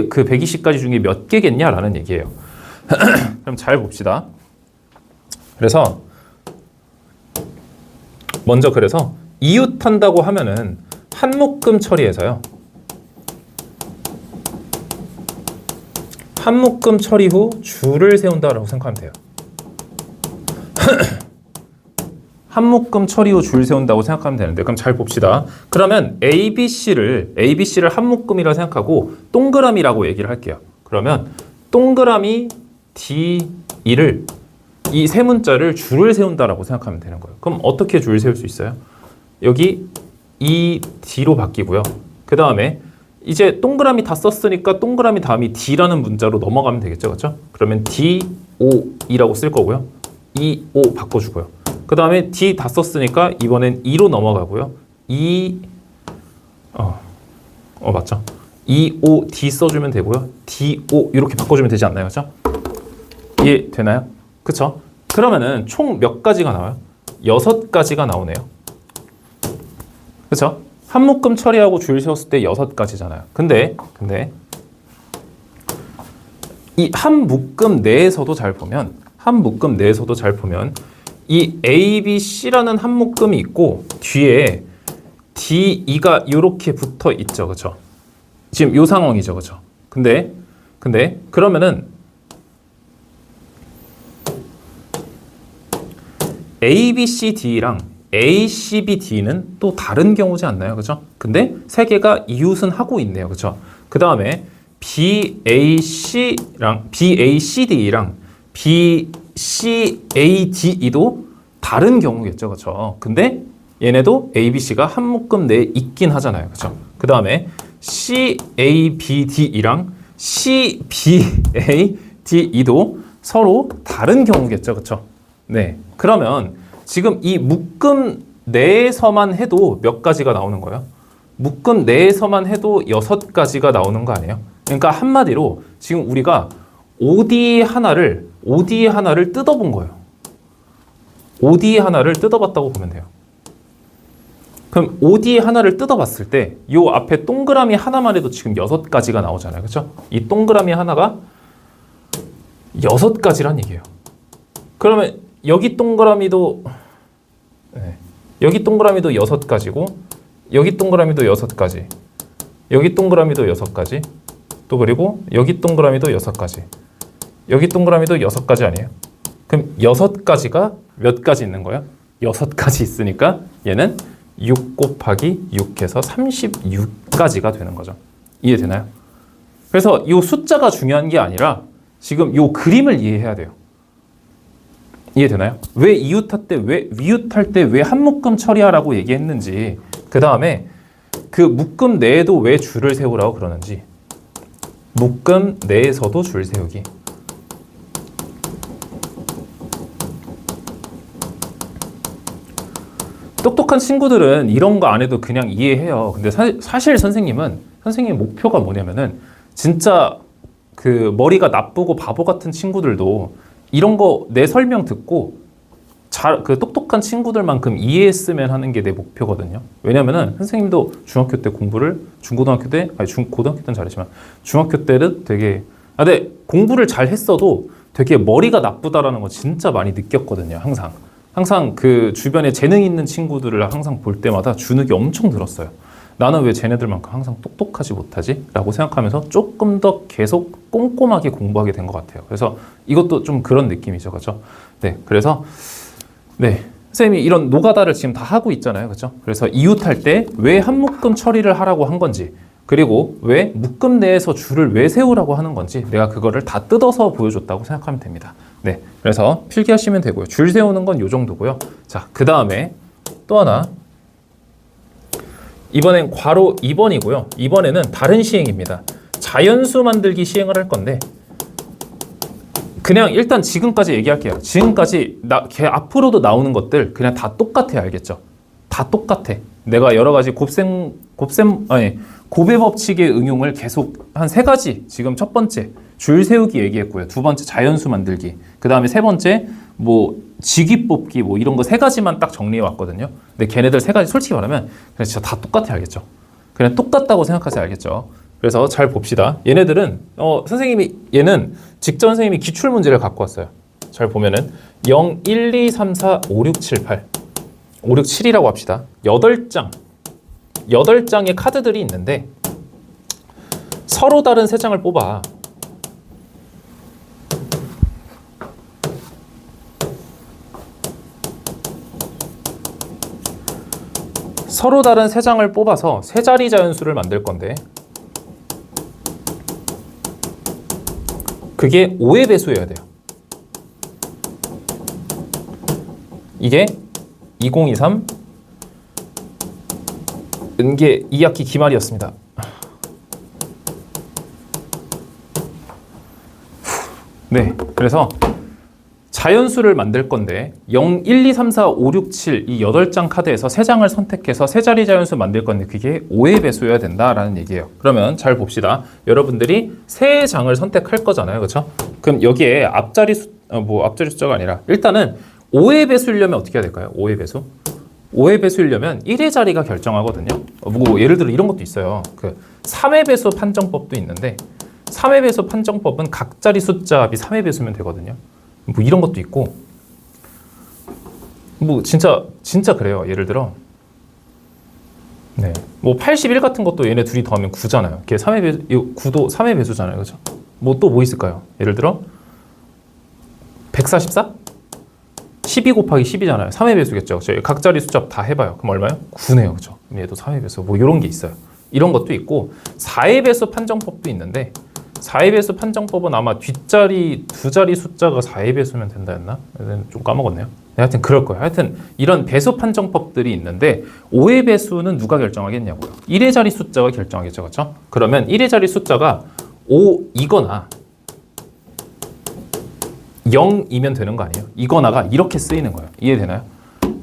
그 120가지 중에 몇 개겠냐라는 얘기예요. 그럼 잘 봅시다. 그래서 먼저 이웃한다고 하면은 한 묶음 처리해서요. 한 묶음 처리 후 줄을 세운다라고 생각하면 돼요. 한 묶음 처리 후 줄 세운다고 생각하면 되는데 그럼 잘 봅시다. 그러면 ABC를 한 묶음이라고 생각하고 동그라미라고 얘기를 할게요. 그러면 동그라미 D2를 이 세 문자를 줄을 세운다라고 생각하면 되는 거예요. 그럼 어떻게 줄 세울 수 있어요? 여기 이 D로 바뀌고요. 그 다음에 이제 동그라미 다 썼으니까 동그라미 다음이 D라는 문자로 넘어가면 되겠죠. 그렇죠? 그러면 D5이라고 쓸 거고요. 2, 5 바꿔주고요. 그 다음에 D 다 썼으니까 이번엔 2로 넘어가고요. 맞죠? 2, 5, D 써주면 되고요. D, 5 이렇게 바꿔주면 되지 않나요? 그렇죠? 이해 되나요? 그쵸? 그러면은 총 몇 가지가 나와요? 6가지가 나오네요. 그쵸? 한 묶음 처리하고 줄 세웠을 때 6가지잖아요. 근데 이 한 묶음 내에서도 잘 보면 이 A, B, C라는 한 묶음이 있고 뒤에 D, E가 이렇게 붙어 있죠. 그쵸? 지금 이 상황이죠. 그쵸? 근데 그러면은 A, B, C, D랑 A, C, B, D는 또 다른 경우지 않나요? 그죠? 근데 세 개가 이웃은 하고 있네요. 그죠? 그 다음에 B, A, C랑 B, A, C, D랑 B, C, A, D, E도 다른 경우겠죠. 그죠? 근데 얘네도 A, B, C가 한 묶음 내에 있긴 하잖아요. 그죠? 그 다음에 C, A, B, D, E랑 C, B, A, D, E도 서로 다른 경우겠죠. 그죠? 네. 그러면 지금 이 묶음 내에서만 해도 몇 가지가 나오는 거예요? 묶음 내에서만 해도 6가지가 나오는 거 아니에요? 그러니까 한마디로 지금 우리가 OD 하나를 뜯어본 거예요. OD 하나를 뜯어봤다고 보면 돼요. 그럼 OD 하나를 뜯어봤을 때 이 앞에 동그라미 하나만 해도 지금 6가지가 나오잖아요. 그렇죠? 이 동그라미 하나가 6가지란 얘기예요. 그러면 여기 동그라미도 6가지고 여기 동그라미도 6가지, 여기 동그라미도 6가지, 또 그리고 여기 동그라미도 6가지, 여기 동그라미도 6가지 아니에요? 그럼 6가지가 몇 가지 있는 거예요? 6가지 있으니까 얘는 6 곱하기 6 해서 36가지가 되는 거죠. 이해되나요? 그래서 이 숫자가 중요한 게 아니라 지금 이 그림을 이해해야 돼요. 이해되나요? 왜 이웃할 때, 왜 위웃할 때 왜 한 묶음 처리하라고 얘기했는지, 그 다음에 그 묶음 내에도 왜 줄을 세우라고 그러는지, 묶음 내에서도 줄 세우기. 똑똑한 친구들은 이런 거 안 해도 그냥 이해해요. 근데 사실 선생님 목표가 뭐냐면은 진짜 그 머리가 나쁘고 바보 같은 친구들도 이런 거 내 설명 듣고 그 똑똑한 친구들만큼 이해했으면 하는 게 내 목표거든요. 왜냐면은 선생님도 중학교 때 공부를 고등학교 때는 잘했지만 중학교 때는 되게 근데 공부를 잘 했어도 되게 머리가 나쁘다라는 거 진짜 많이 느꼈거든요. 항상 그 주변에 재능 있는 친구들을 항상 볼 때마다 주눅이 엄청 들었어요. 나는 왜 쟤네들만큼 항상 똑똑하지 못하지? 라고 생각하면서 조금 더 계속 꼼꼼하게 공부하게 된 것 같아요. 그래서 이것도 좀 그런 느낌이죠. 그렇죠? 네, 그래서 네, 선생님이 이런 노가다를 지금 다 하고 있잖아요. 그렇죠? 그래서 이웃할 때 왜 한 묶음 처리를 하라고 한 건지, 그리고 왜 묶음 내에서 줄을 왜 세우라고 하는 건지 내가 그거를 다 뜯어서 보여줬다고 생각하면 됩니다. 네, 그래서 필기하시면 되고요. 줄 세우는 건 이 정도고요. 자, 그 다음에 또 하나, 이번엔 괄호 2번이고요. 이번에는 다른 시행입니다. 자연수 만들기 시행을 할 건데, 그냥 일단 지금까지 얘기할게요. 지금까지 걔 앞으로도 나오는 것들 그냥 다 똑같아요. 알겠죠? 다 똑같아. 내가 여러 가지 곱의 법칙의 응용을 계속 한 3가지, 지금 첫 번째 줄 세우기 얘기했고요. 두 번째 자연수 만들기, 그 다음에 세 번째 뭐 직위 뽑기, 뭐 이런 거 3가지만 딱 정리해 왔거든요. 근데 걔네들 3가지 솔직히 말하면 그냥 진짜 다 똑같아. 알겠죠? 그냥 똑같다고 생각하세요. 알겠죠? 그래서 잘 봅시다. 얘네들은 얘는 직전 선생님이 기출 문제를 갖고 왔어요. 잘 보면은 0, 1, 2, 3, 4, 5, 6, 7, 8 5, 6, 7이라고 합시다. 8장의 카드들이 있는데 서로 다른 3장을 뽑아. 서로 다른 3장을 뽑아서 3자리 자연수를 만들 건데, 그게 5의 배수여야 돼요. 이게 2023 은계 2학기 기말이었습니다. 네, 그래서 자연수를 만들 건데 0, 1, 2, 3, 4, 5, 6, 7 이 8장 카드에서 3장을 선택해서 3자리 자연수 만들 건데 그게 5의 배수여야 된다라는 얘기예요. 그러면 잘 봅시다. 여러분들이 3장을 선택할 거잖아요. 그렇죠? 그럼 여기에 앞자리 숫자가 아니라 일단은 5의 배수이려면 어떻게 해야 될까요? 5의 배수? 5의 배수이려면 1의 자리가 결정하거든요. 뭐 예를 들어 이런 것도 있어요. 그 3의 배수 판정법도 있는데 3의 배수 판정법은 각 자리 숫자 합이 3의 배수면 되거든요. 뭐 이런 것도 있고, 뭐 진짜 그래요. 예를 들어 네, 뭐 81 같은 것도 얘네 둘이 더하면 9잖아요. 걔 3의 배수, 9도 3의 배수잖아요. 그렇죠? 뭐 또 뭐 있을까요? 예를 들어 144? 12 곱하기 10이잖아요. 3의 배수겠죠. 각 자리 숫자 다 해봐요. 그럼 얼마요? 9네요. 그렇죠? 얘도 3의 배수. 뭐 이런 게 있어요. 이런 것도 있고 4의 배수 판정법도 있는데 4의 배수 판정법은 아마 뒷자리 2자리 숫자가 4의 배수면 된다 했나? 좀 까먹었네요. 하여튼 그럴 거예요. 하여튼 이런 배수 판정법들이 있는데 5의 배수는 누가 결정하겠냐고요. 1의 자리 숫자가 결정하겠죠. 그렇죠? 그러면 1의 자리 숫자가 5이거나 0이면 되는 거 아니에요? 이거나가 이렇게 쓰이는 거예요. 이해되나요?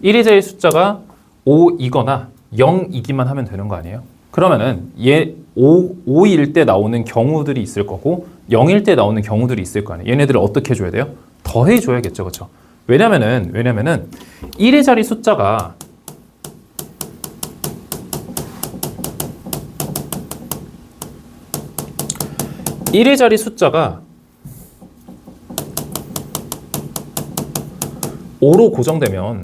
1의 자리 숫자가 5이거나 0이기만 하면 되는 거 아니에요? 그러면은 5일 때 나오는 경우들이 있을 거고 0일 때 나오는 경우들이 있을 거 아니에요. 얘네들을 어떻게 해줘야 돼요? 더해줘야겠죠. 그렇죠? 왜냐면은 1의 자리 숫자가 1의 자리 숫자가 5로 고정되면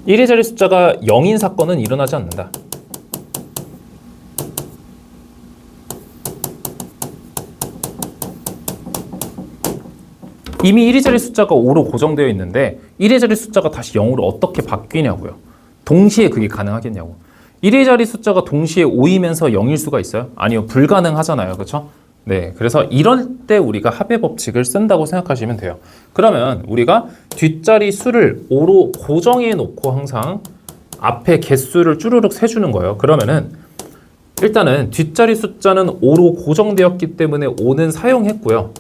(1의 자리) 숫자가 0인 사건은 일어나지 않는다. 이미 1의 자리 숫자가 5로 고정되어 있는데 1의 자리 숫자가 다시 0으로 어떻게 바뀌냐고요. 동시에 그게 가능하겠냐고. 1의 자리 숫자가 동시에 5이면서 0일 수가 있어요? 아니요, 불가능하잖아요. 그렇죠? 네, 그래서 이럴 때 우리가 합의 법칙을 쓴다고 생각하시면 돼요. 그러면 우리가 뒷자리 수를 5로 고정해 놓고 항상 앞에 개수를 쭈르륵 세주는 거예요. 그러면은 일단은 뒷자리 숫자는 5로 고정되었기 때문에 5는 사용했고요.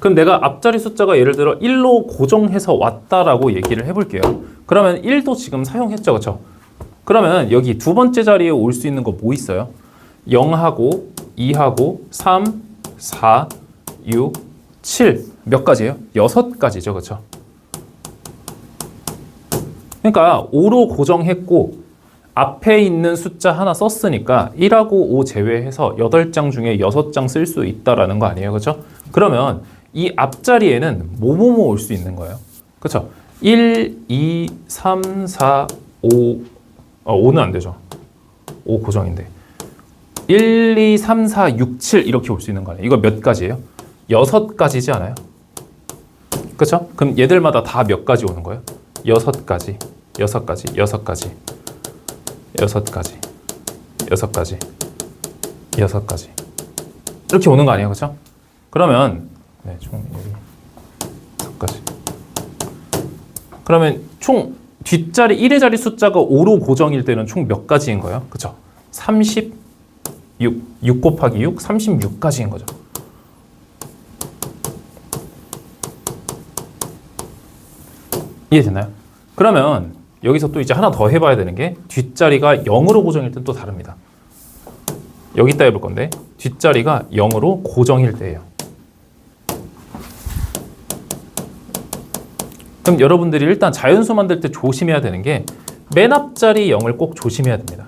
그럼 내가 앞자리 숫자가 예를 들어 1로 고정해서 왔다라고 얘기를 해볼게요. 그러면 1도 지금 사용했죠, 그렇죠? 그러면 여기 두 번째 자리에 올 수 있는 거 뭐 있어요? 0하고 2하고 3, 4, 6, 7 몇 가지예요? 6가지죠, 그렇죠? 그러니까 5로 고정했고 앞에 있는 숫자 하나 썼으니까 1하고 5 제외해서 8장 중에 6장 쓸 수 있다라는 거 아니에요, 그렇죠? 그러면 이 앞자리에는 뭐뭐뭐 올 수 있는 거예요, 그렇죠? 1, 2, 3, 4, 5 5는 안 되죠. 5 고정인데 1, 2, 3, 4, 6, 7 이렇게 올 수 있는 거 아니에요? 이거 몇 가지예요? 6가지지 않아요? 그렇죠? 그럼 얘들마다 다 몇 가지 오는 거예요? 6가지, 6가지, 6가지, 6가지, 6가지, 6가지 이렇게 오는 거 아니에요? 그렇죠? 그러면 네, 총 여기 6가지. 그러면 총 뒷자리 1의 자리 숫자가 5로 고정일 때는 총 몇 가지인 거예요? 그렇죠? 36, 6 곱하기 6, 36가지인 거죠. 이해되나요? 그러면 여기서 또 이제 하나 더 해봐야 되는 게 뒷자리가 0으로 고정일 때는 또 다릅니다. 여기다 해볼 건데 뒷자리가 0으로 고정일 때예요. 그럼 여러분들이 일단 자연수 만들 때 조심해야 되는 게 맨 앞자리 0을 꼭 조심해야 됩니다.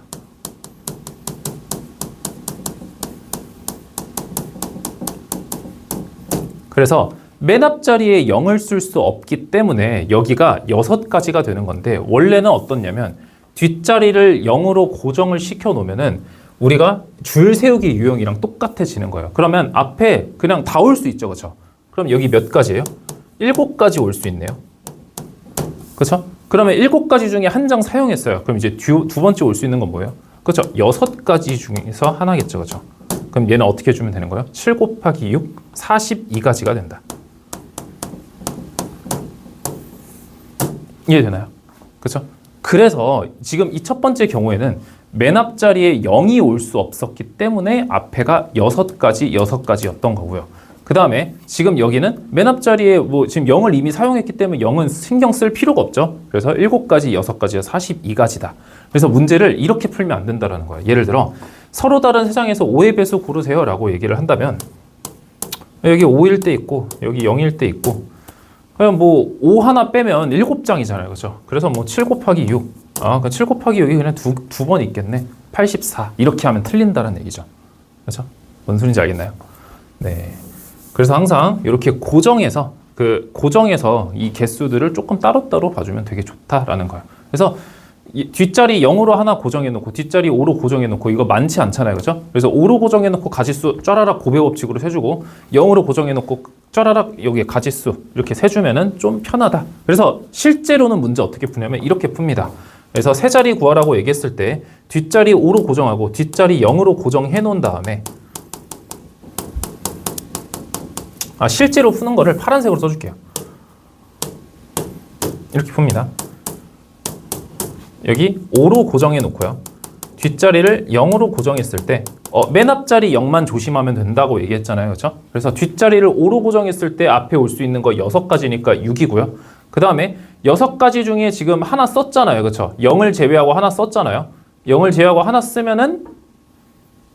그래서 맨 앞자리에 0을 쓸 수 없기 때문에 여기가 6가지가 되는 건데 원래는 어떻냐면 뒷자리를 0으로 고정을 시켜 놓으면은 우리가 줄 세우기 유형이랑 똑같아지는 거예요. 그러면 앞에 그냥 다 올 수 있죠, 그렇죠? 그럼 여기 몇 가지예요? 7가지 올 수 있네요. 그렇죠? 그러면 7가지 중에 한 장 사용했어요. 그럼 이제 두 번째 올 수 있는 건 뭐예요? 그렇죠? 6가지 중에서 하나겠죠, 그렇죠? 그럼 얘는 어떻게 주면 되는 거예요? 7 곱하기 6, 42가지가 된다. 이해되나요? 그렇죠? 그래서 지금 이 첫 번째 경우에는 맨 앞자리에 0이 올 수 없었기 때문에 앞에가 6가지였던 거고요. 그 다음에 지금 여기는 맨 앞자리에 뭐 지금 0을 이미 사용했기 때문에 0은 신경 쓸 필요가 없죠. 그래서 7가지, 6가지가 42가지다. 그래서 문제를 이렇게 풀면 안 된다는 거예요. 예를 들어 서로 다른 세 장에서 5의 배수 고르세요 라고 얘기를 한다면 여기 5일 때 있고 여기 0일 때 있고 그럼 뭐 5 하나 빼면 7장이잖아요. 그렇죠? 그래서 뭐 7 곱하기 6 그럼 7 곱하기 여기 그냥 두 번 있겠네. 84 이렇게 하면 틀린다는 얘기죠. 그렇죠? 뭔 소린지 알겠나요? 네. 그래서 항상 이렇게 고정해서 이 개수들을 조금 따로따로 봐주면 되게 좋다라는 거예요. 그래서 이 뒷자리 0으로 하나 고정해 놓고 뒷자리 5로 고정해 놓고 이거 많지 않잖아요. 그렇죠? 그래서 5로 고정해 놓고 가지수 쫘라락 곱의 법칙으로 세주고 0으로 고정해 놓고 쫘라락 여기에 가지수 이렇게 세주면은 좀 편하다. 그래서 실제로는 문제 어떻게 푸냐면 이렇게 풉니다. 그래서 세 자리 구하라고 얘기했을 때 뒷자리 5로 고정하고 뒷자리 0으로 고정해 놓은 다음에 실제로 푸는 거를 파란색으로 써줄게요. 이렇게 풉니다. 여기 5로 고정해 놓고요. 뒷자리를 0으로 고정했을 때 맨 앞자리 0만 조심하면 된다고 얘기했잖아요. 그렇죠? 그래서 뒷자리를 5로 고정했을 때 앞에 올 수 있는 거 6가지니까 6이고요. 그 다음에 6가지 중에 지금 하나 썼잖아요. 그렇죠? 0을 제외하고 하나 썼잖아요. 0을 제외하고 하나 쓰면은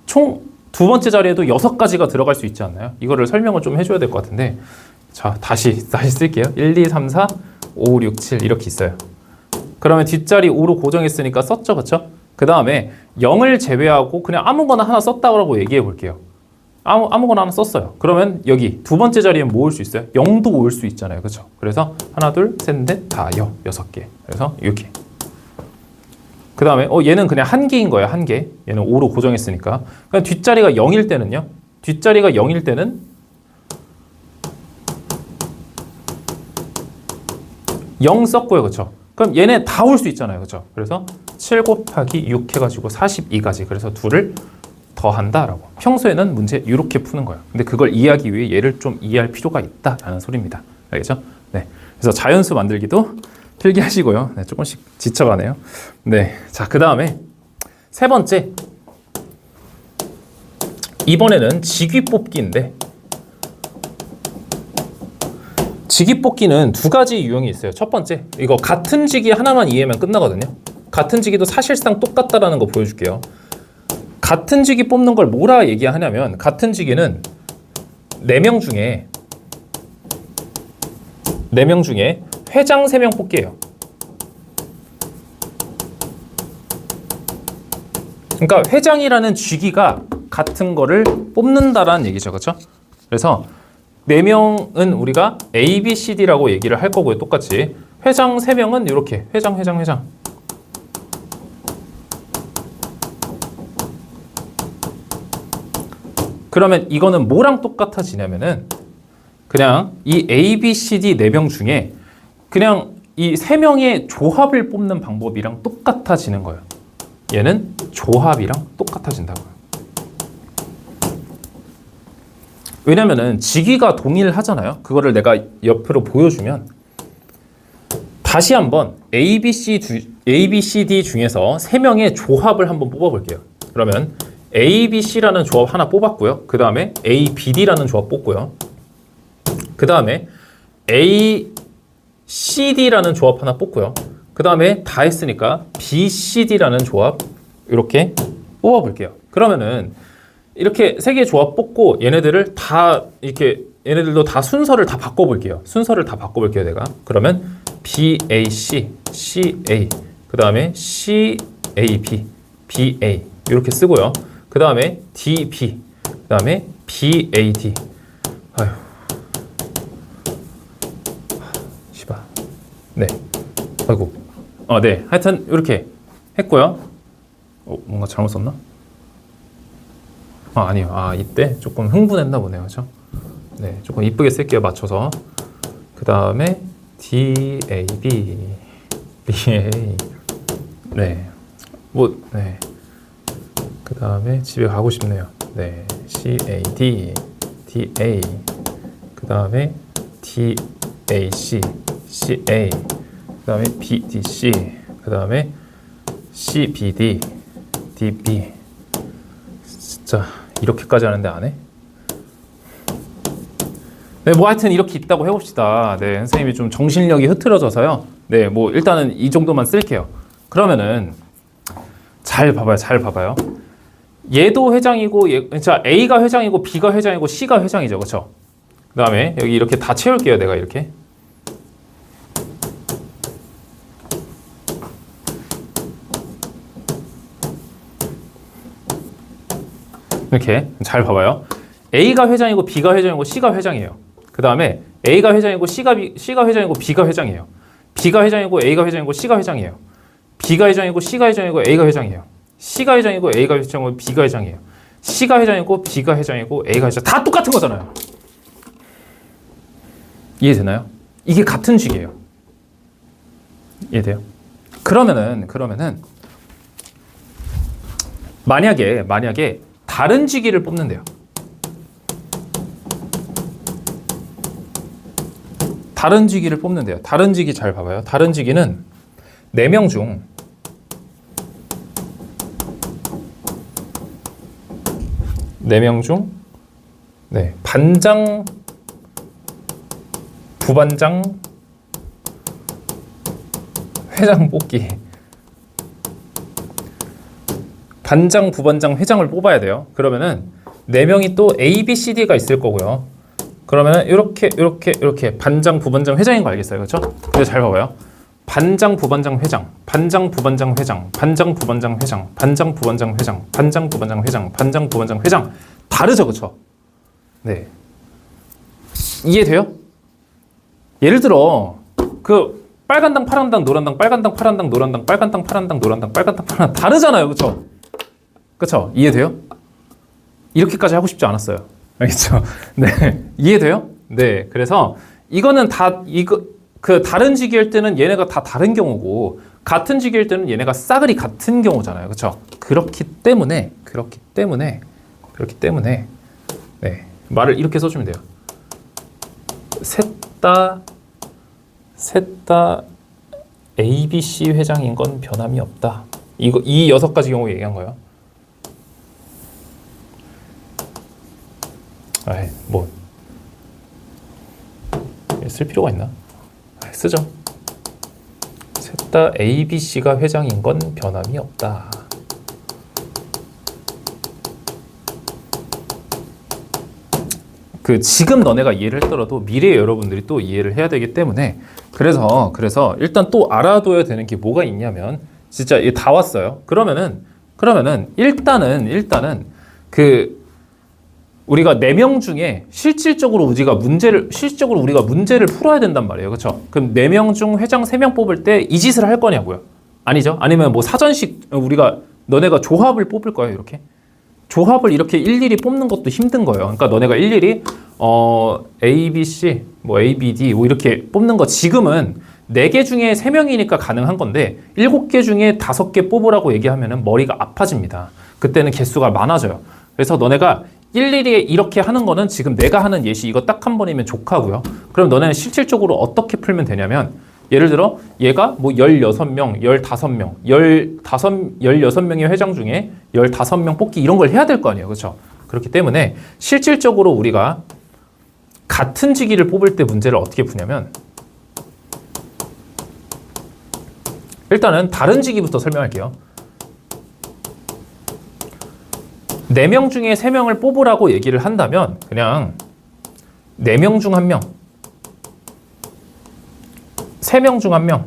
총 두 번째 자리에도 6가지가 들어갈 수 있지 않나요? 이거를 설명을 좀 해줘야 될 것 같은데 자 다시 쓸게요. 1, 2, 3, 4, 5, 6, 7 이렇게 있어요. 그러면 뒷자리 5로 고정했으니까 썼죠, 그렇죠? 그 다음에 0을 제외하고 그냥 아무거나 하나 썼다고 얘기해 볼게요. 아무거나 하나 썼어요. 그러면 여기 두 번째 자리에 뭐 올 수 있어요? 0도 올 수 있잖아요, 그렇죠? 그래서 하나, 둘, 셋, 넷, 다 6개. 그래서 이렇게. 그 다음에 얘는 그냥 한 개인 거예요, 한 개. 얘는 5로 고정했으니까. 그냥 뒷자리가 0일 때는요. 뒷자리가 0일 때는 0 썼고요, 그렇죠? 그럼 얘네 다 올 수 있잖아요. 그렇죠? 그래서 7 곱하기 6 해가지고 42까지. 그래서 둘을 더한다라고. 평소에는 문제 이렇게 푸는 거예요. 근데 그걸 이해하기 위해 얘를 좀 이해할 필요가 있다라는 소리입니다. 알겠죠? 네. 그래서 자연수 만들기도 필기하시고요. 네, 조금씩 지쳐가네요. 네. 자, 그 다음에 세 번째. 이번에는 직위 뽑기인데, 직위 뽑기는 두 가지 유형이 있어요. 첫 번째, 이거 같은 직위 하나만 이해하면 끝나거든요. 같은 직위도 사실상 똑같다라는 거 보여줄게요. 같은 직위 뽑는 걸 뭐라 얘기하냐면, 같은 직위는 4명 중에 회장 3명 뽑기예요. 그러니까 회장이라는 직위가 같은 거를 뽑는다라는 얘기죠. 그렇죠? 그래서 4명은 우리가 A, B, C, D라고 얘기를 할 거고요. 똑같이. 회장 3명은 이렇게 회장. 그러면 이거는 뭐랑 똑같아지냐면은 그냥 이 A, B, C, D 4명 중에 그냥 이 3명의 조합을 뽑는 방법이랑 똑같아지는 거예요. 얘는 조합이랑 똑같아진다고요. 왜냐면은 직위가 동일하잖아요. 그거를 내가 옆으로 보여주면 다시 한번 A, B, C, D 중에서 3명의 조합을 한번 뽑아볼게요. 그러면 A, B, C라는 조합 하나 뽑았고요. 그 다음에 A, B, D라는 조합 뽑고요. 그 다음에 A, C, D라는 조합 하나 뽑고요. 그 다음에 다 했으니까 B, C, D라는 조합 이렇게 뽑아볼게요. 그러면은 이렇게 3개의 조합 뽑고 얘네들을 다 이렇게 얘네들도 다 순서를 다 바꿔볼게요. 내가. 그러면 B, A, C, C, A 그 다음에 C, A, B, B, A 이렇게 쓰고요. 그 다음에 D, B 그 다음에 B, A, D 아휴 씨발 네 아이고 네 하여튼 이렇게 했고요. 뭔가 잘못 썼나? 아니요. 이때 조금 흥분했나 보네요. 그렇죠? 네, 조금 이쁘게 쓸게요. 맞춰서. 그 다음에 D, A, B, B, A. 네. 네. 그 다음에 집에 가고 싶네요. 네. C, A, D, D, A. 그 다음에 D, A, C, C, A. 그 다음에 B, D, C. 그 다음에 C, B, D, D, B. 진짜. 이렇게까지 하는데 안 해? 네, 뭐 하여튼 이렇게 있다고 해봅시다. 네, 선생님이 좀 정신력이 흐트러져서요. 네, 뭐 일단은 이 정도만 쓸게요. 그러면은 잘 봐봐요. 얘도 회장이고, 자 A가 회장이고, B가 회장이고, C가 회장이죠, 그렇죠? 그 다음에 여기 이렇게 다 채울게요, 내가 이렇게. 이렇게 잘 봐봐요. A가 회장이고 B가 회장이고 C가 회장이에요. 그 다음에 A가 회장이고 C가 회장이고 B가 회장이에요. B가 회장이고 A가 회장이고 C가 회장이에요. B가 회장이고 C가 회장이고 A가 회장이에요. C가 회장이고 A가 회장이고 B가 회장이에요. C가 회장이고 B가 회장이고 A가 회장. 다 똑같은 거잖아요. 이해되나요? 이게 같은 식이에요. 이해돼요? 그러면은 만약에 다른 직위를 뽑는데요. 다른 직위 잘 봐봐요. 다른 직위는 4명 중 반장, 부반장, 회장 뽑기. 반장, 부반장, 회장을 뽑아야 돼요. 그러면은 4명이 또 A, B, C, D가 있을 거고요. 그러면은 이렇게 반장, 부반장, 회장인 거 알겠어요, 그렇죠? 근데 잘 봐봐요. 반장, 부반장, 회장, 반장, 부반장, 회장, 반장, 부반장, 회장, 반장, 부반장, 회장, 반장, 부반장, 회장, 반장, 부반장, 회장 다르죠, 그렇죠? 네, 이해돼요? 예를 들어 그 빨간 당, 파란 당, 노란 당, 빨간 당, 파란 당, 노란 당, 빨간 당, 파란 당, 노란 당, 빨간 당, 파란 당 다르잖아요, 그렇죠? 그쵸? 이해돼요? 이렇게까지 하고 싶지 않았어요. 알겠죠? 네. 이해돼요? 네. 그래서 이거는 다 그 다른 직위일 때는 얘네가 다 다른 경우고 같은 직위일 때는 얘네가 싸그리 같은 경우잖아요. 그렇죠? 그렇기 때문에 네, 말을 이렇게 써주면 돼요. 셋 다 ABC 회장인 건 변함이 없다. 이 6가지 경우 얘기한 거예요. 아이, 뭐 쓸 필요가 있나? 쓰죠. 셋 다 A, B, C가 회장인 건 변함이 없다. 그 지금 너네가 이해를 했더라도 미래의 여러분들이 또 이해를 해야 되기 때문에 그래서 일단 또 알아둬야 되는 게 뭐가 있냐면 진짜 이게 다 왔어요. 그러면은 일단은 그 우리가 4명 중에 실질적으로 우리가 문제를 풀어야 된단 말이에요. 그렇죠? 그럼 4명 중 회장 3명 뽑을 때 이 짓을 할 거냐고요? 아니죠? 아니면 뭐 사전식 너네가 조합을 뽑을 거예요, 이렇게? 조합을 이렇게 일일이 뽑는 것도 힘든 거예요. 그러니까 너네가 일일이 A, B, C, 뭐 A, B, D 뭐 이렇게 뽑는 거 지금은 4개 중에 3명이니까 가능한 건데 7개 중에 5개 뽑으라고 얘기하면 머리가 아파집니다. 그때는 개수가 많아져요. 그래서 너네가 일일이 이렇게 하는 거는 지금 내가 하는 예시 이거 딱 한 번이면 족하고요. 그럼 너네는 실질적으로 어떻게 풀면 되냐면 예를 들어 얘가 뭐 16명, 15명, 16명의 회장 중에 15명 뽑기 이런 걸 해야 될 거 아니에요. 그렇죠? 그렇기 때문에 실질적으로 우리가 같은 직위를 뽑을 때 문제를 어떻게 푸냐면 일단은 다른 직위부터 설명할게요. 4명 중에 3명을 뽑으라고 얘기를 한다면 그냥 4명 중 1명 3명 중 1명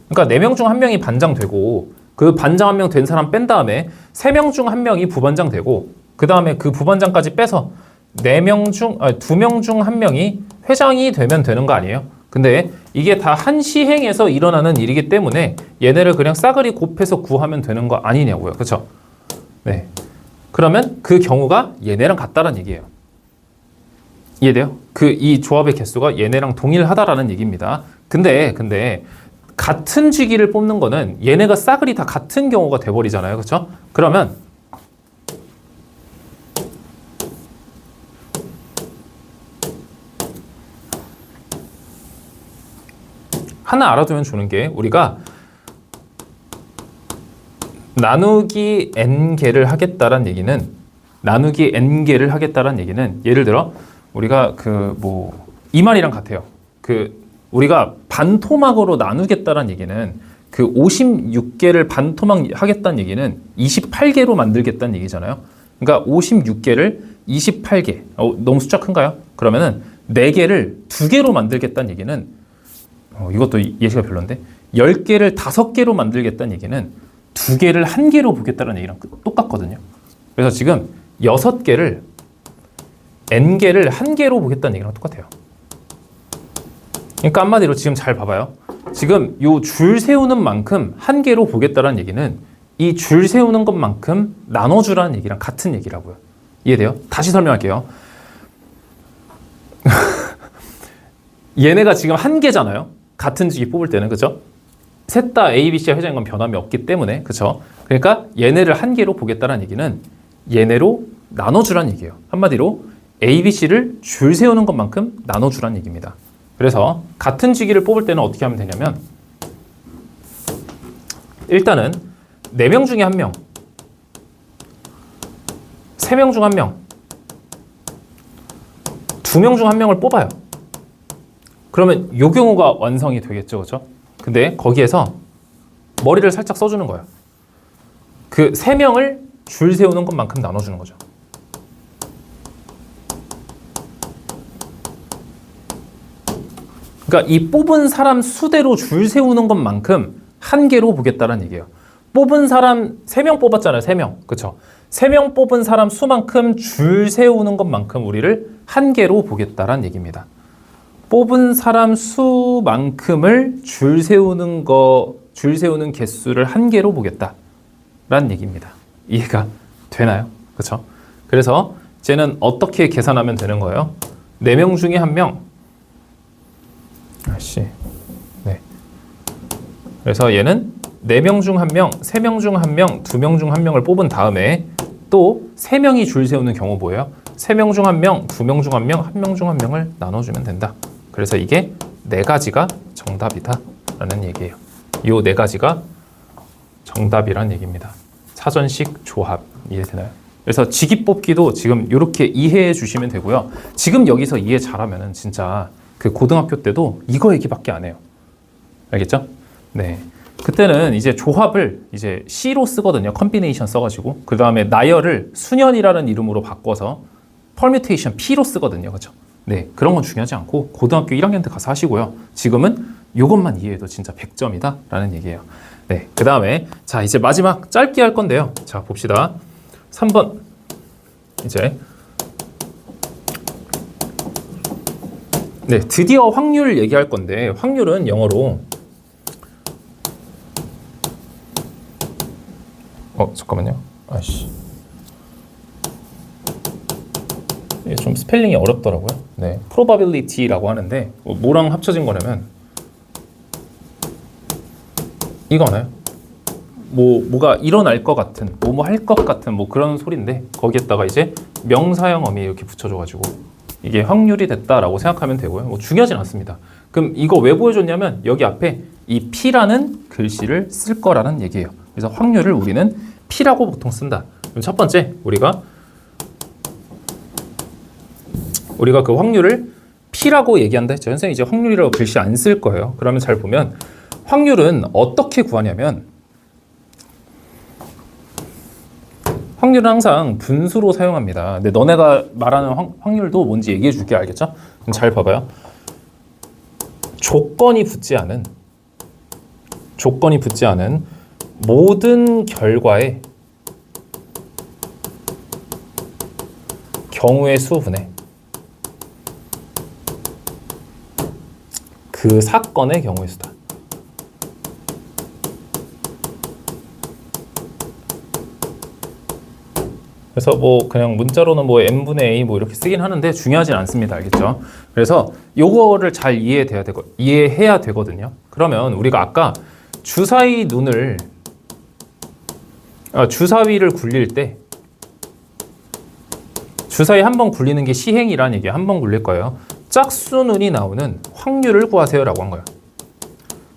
그러니까 4명 중 1명이 반장 되고 그 반장 1명 된 사람 뺀 다음에 3명 중 1명이 부반장 되고 그 다음에 그 부반장까지 빼서 2명 중 1명이 회장이 되면 되는 거 아니에요? 근데 이게 다 한 시행에서 일어나는 일이기 때문에 얘네를 그냥 싸그리 곱해서 구하면 되는 거 아니냐고요. 그렇죠? 네. 그러면 그 경우가 얘네랑 같다라는 얘기예요. 이해돼요? 이 조합의 개수가 얘네랑 동일하다라는 얘기입니다. 근데 같은 직위를 뽑는 거는 얘네가 싸그리 다 같은 경우가 돼버리잖아요. 그렇죠? 그러면 하나 알아두면 좋은 게 우리가 나누기 n개를 하겠다라는 얘기는 예를 들어 우리가 이 말이랑 같아요. 우리가 반토막으로 나누겠다라는 얘기는 56개를 반토막 하겠다는 얘기는 28개로 만들겠다는 얘기잖아요. 그러니까 56개를 28개. 너무 숫자 큰가요? 그러면은 4개를 2개로 만들겠다는 얘기는 이것도 예시가 별론데 10개를 5개로 만들겠다는 얘기는 2개를 1개로 보겠다는 얘기랑 똑같거든요. 그래서 지금 6개를 n개를 1개로 보겠다는 얘기랑 똑같아요. 그러니까 한마디로 지금 잘 봐봐요. 지금 요 줄 세우는 만큼 1개로 보겠다는 얘기는 이 줄 세우는 것만큼 나눠주라는 얘기랑 같은 얘기라고요. 이해돼요? 다시 설명할게요. 얘네가 지금 1개잖아요. 같은 직위 뽑을 때는, 그죠? 셋 다 A, B, C의 회장인 건 변함이 없기 때문에, 그쵸? 그러니까 얘네를 1개로 보겠다는 얘기는 얘네로 나눠주라는 얘기예요. 한마디로 A, B, C를 줄 세우는 것만큼 나눠주라는 얘기입니다. 그래서 같은 직위를 뽑을 때는 어떻게 하면 되냐면 일단은 4명 중에 1명, 3명 중 1명, 2명 중 1명을 뽑아요. 그러면 이 경우가 완성이 되겠죠, 그렇죠? 근데 거기에서 머리를 살짝 써주는 거예요. 3명을 줄 세우는 것만큼 나눠주는 거죠. 그러니까 이 뽑은 사람 수대로 줄 세우는 것만큼 1개로 보겠다는 얘기예요. 뽑은 사람 3명 뽑았잖아요. 3명. 그렇죠? 3명 뽑은 사람 수만큼 줄 세우는 것만큼 우리를 1개로 보겠다는 얘기입니다. 뽑은 사람 수만큼을 줄 세우는 개수를 1개로 보겠다라는 얘기입니다. 이해가 되나요? 그렇죠? 그래서 쟤는 어떻게 계산하면 되는 거예요? 4명 중에 1명, 아씨. 네. 그래서 얘는 4명 중 1명, 3명 중 1명, 2명 중 1명을 뽑은 다음에 또 3명이 줄 세우는 경우 뭐예요? 3명 중 1명, 2명 중 1명, 1명 중 1명을 나눠주면 된다. 그래서 이게 4가지가 정답이다 라는 얘기예요. 이 4가지가 정답이란 얘기입니다. 사전식 조합 이해되나요? 그래서 직입 뽑기도 지금 이렇게 이해해 주시면 되고요. 지금 여기서 이해 잘하면은 진짜 그 고등학교 때도 이거 얘기밖에 안 해요. 알겠죠? 네. 그때는 이제 조합을 이제 C로 쓰거든요. 컨비네이션 써가지고. 그 다음에 나열을 수년이라는 이름으로 바꿔서 퍼뮤테이션 P로 쓰거든요. 그렇죠? 네. 그런 건 중요하지 않고 고등학교 1학년 때 가서 하시고요. 지금은 이것만 이해해도 진짜 100점이다 라는 얘기예요. 네. 그 다음에 자 이제 마지막 짧게 할 건데요. 자 봅시다. 3번 이제 네 드디어 확률 얘기할 건데 확률은 영어로 잠깐만요. 아이씨. 이게 좀 스펠링이 어렵더라고요. 네, probability라고 하는데 뭐랑 합쳐진 거냐면 이거나요? 뭐가 일어날 것 같은, 뭐 할 것 같은 뭐 그런 소리인데 거기에다가 이제 명사형 어미 이렇게 붙여줘가지고 이게 확률이 됐다라고 생각하면 되고요. 뭐 중요하진 않습니다. 그럼 이거 왜 보여줬냐면 여기 앞에 이 P라는 글씨를 쓸 거라는 얘기예요. 그래서 확률을 우리는 P라고 보통 쓴다. 그럼 첫 번째 우리가 그 확률을 P라고 얘기한다 했죠. 선생님 이제 확률이라고 글씨 안 쓸 거예요. 그러면 잘 보면 확률은 어떻게 구하냐면 확률은 항상 분수로 사용합니다. 근데 너네가 말하는 확률도 뭔지 얘기해 줄게. 알겠죠? 그럼 잘 봐봐요. 조건이 붙지 않은 모든 결과의 경우의 수분의 그 사건의 경우의 수다. 그래서 뭐 그냥 문자로는 뭐 n분의 a 뭐 이렇게 쓰긴 하는데 중요하진 않습니다. 알겠죠? 그래서 요거를 잘 이해해야 되거든요. 그러면 우리가 아까 주사위를 굴릴 때 주사위 한 번 굴리는 게 시행이라는 얘기예요. 한 번 굴릴 거예요. 짝수눈이 나오는 확률을 구하세요라고 한 거예요.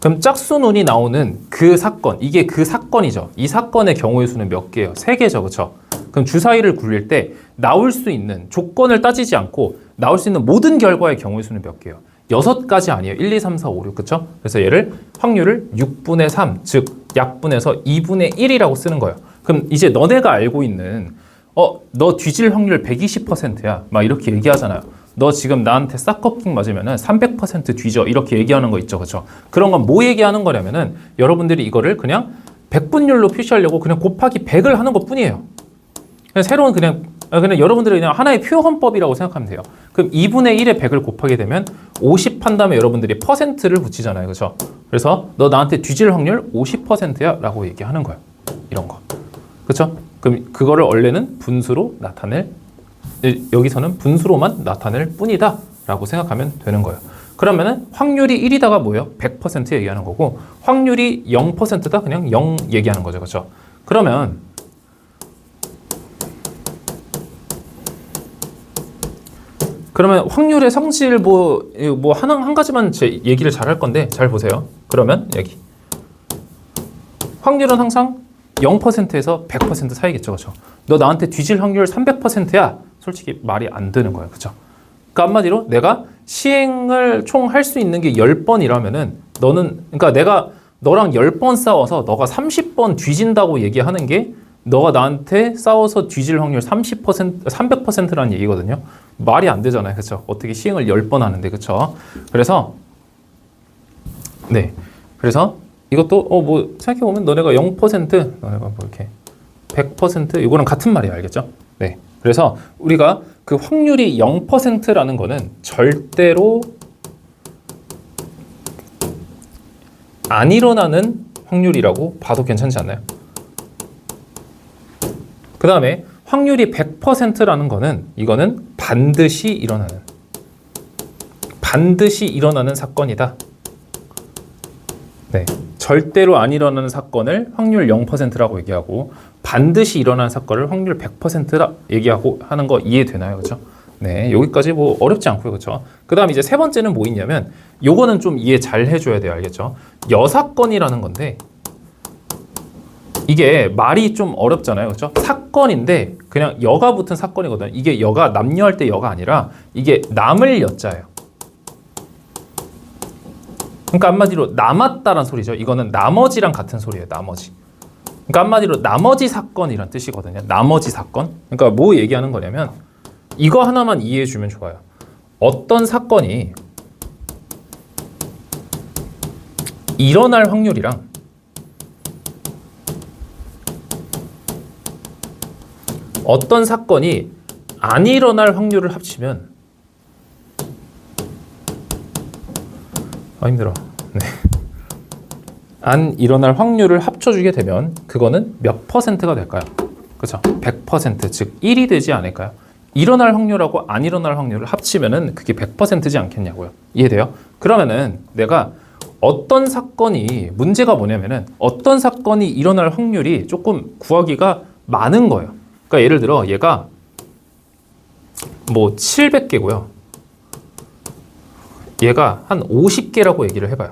그럼 짝수눈이 나오는 그 사건, 이게 그 사건이죠. 이 사건의 경우의 수는 몇 개예요? 3개죠. 그렇죠? 그럼 주사위를 굴릴 때 나올 수 있는 조건을 따지지 않고 나올 수 있는 모든 결과의 경우의 수는 몇 개예요? 6가지 아니에요. 1, 2, 3, 4, 5, 6 그렇죠? 그래서 얘를 확률을 6분의 3, 즉 약분해서 2분의 1이라고 쓰는 거예요. 그럼 이제 너네가 알고 있는 너 뒤질 확률 120%야. 막 이렇게 얘기하잖아요. 너 지금 나한테 싹커킹 맞으면은 300% 뒤져. 이렇게 얘기하는 거 있죠. 그렇죠? 그런 건 뭐 얘기하는 거냐면은 여러분들이 이거를 그냥 백분율로 표시하려고 그냥 곱하기 100을 하는 것 뿐이에요. 새로운 그냥 여러분들이 그냥 하나의 표현법이라고 생각하면 돼요. 그럼 2분의 1에 100을 곱하게 되면 50 한 다음에 여러분들이 퍼센트를 붙이잖아요. 그렇죠? 그래서 너 나한테 뒤질 확률 50%야 라고 얘기하는 거예요. 이런 거. 그렇죠? 그럼 그거를 원래는 분수로 여기서는 분수로만 나타낼 뿐이다 라고 생각하면 되는 거예요. 그러면은 확률이 1이다가 뭐예요? 100% 얘기하는 거고 확률이 0%다 그냥 0 얘기하는 거죠. 그렇죠? 그러면 확률의 성질 한 가지만 제 얘기를 잘 할 건데 잘 보세요. 그러면 여기 확률은 항상 0%에서 100% 사이겠죠. 그렇죠? 너 나한테 뒤질 확률 300%야. 솔직히 말이 안 되는 거예요. 그렇죠? 그러니까 한마디로 내가 시행을 총 할 수 있는 게 10번이라면은 그러니까 내가 너랑 10번 싸워서 너가 30번 뒤진다고 얘기하는 게 너가 나한테 싸워서 뒤질 확률 300%라는 얘기거든요. 말이 안 되잖아요. 그렇죠? 어떻게 시행을 10번 하는데. 그렇죠? 그래서 이것도 생각해보면 너네가 0%, 너네가 뭐 이렇게 100% 이거랑 같은 말이에요. 알겠죠? 네. 그래서 우리가 그 확률이 0%라는 거는 절대로 안 일어나는 확률이라고 봐도 괜찮지 않나요? 그 다음에 확률이 100%라는 거는 이거는 반드시 일어나는 반드시 일어나는 사건이다. 네, 절대로 안 일어나는 사건을 확률 0%라고 얘기하고 반드시 일어나는 사건을 확률 100%라 얘기하고 하는 거 이해되나요? 그렇죠? 네, 여기까지 뭐 어렵지 않고요. 그렇죠? 그다음 이제 세 번째는 뭐 있냐면 요거는 좀 이해 잘 해줘야 돼요. 알겠죠? 여사건이라는 건데 이게 말이 좀 어렵잖아요. 그렇죠? 사건인데 그냥 여가 붙은 사건이거든요. 이게 여가 남녀할 때 여가 아니라 이게 남을 여자예요. 그러니까 한마디로 남았다란 소리죠. 이거는 나머지랑 같은 소리예요. 나머지. 그러니까 한마디로 나머지 사건이란 뜻이거든요. 나머지 사건. 그러니까 뭐 얘기하는 거냐면 이거 하나만 이해해 주면 좋아요. 어떤 사건이 일어날 확률이랑 어떤 사건이 안 일어날 확률을 합치면 힘들어. 네. 안 일어날 확률을 합쳐주게 되면 그거는 몇 퍼센트가 될까요? 그렇죠? 100%, 즉 1이 되지 않을까요? 일어날 확률하고 안 일어날 확률을 합치면은 그게 100%지 않겠냐고요. 이해돼요? 그러면은 내가 어떤 사건이 문제가 뭐냐면은 어떤 사건이 일어날 확률이 조금 구하기가 많은 거예요. 그러니까 예를 들어 얘가 뭐 700개고요. 얘가 한 50개라고 얘기를 해봐요.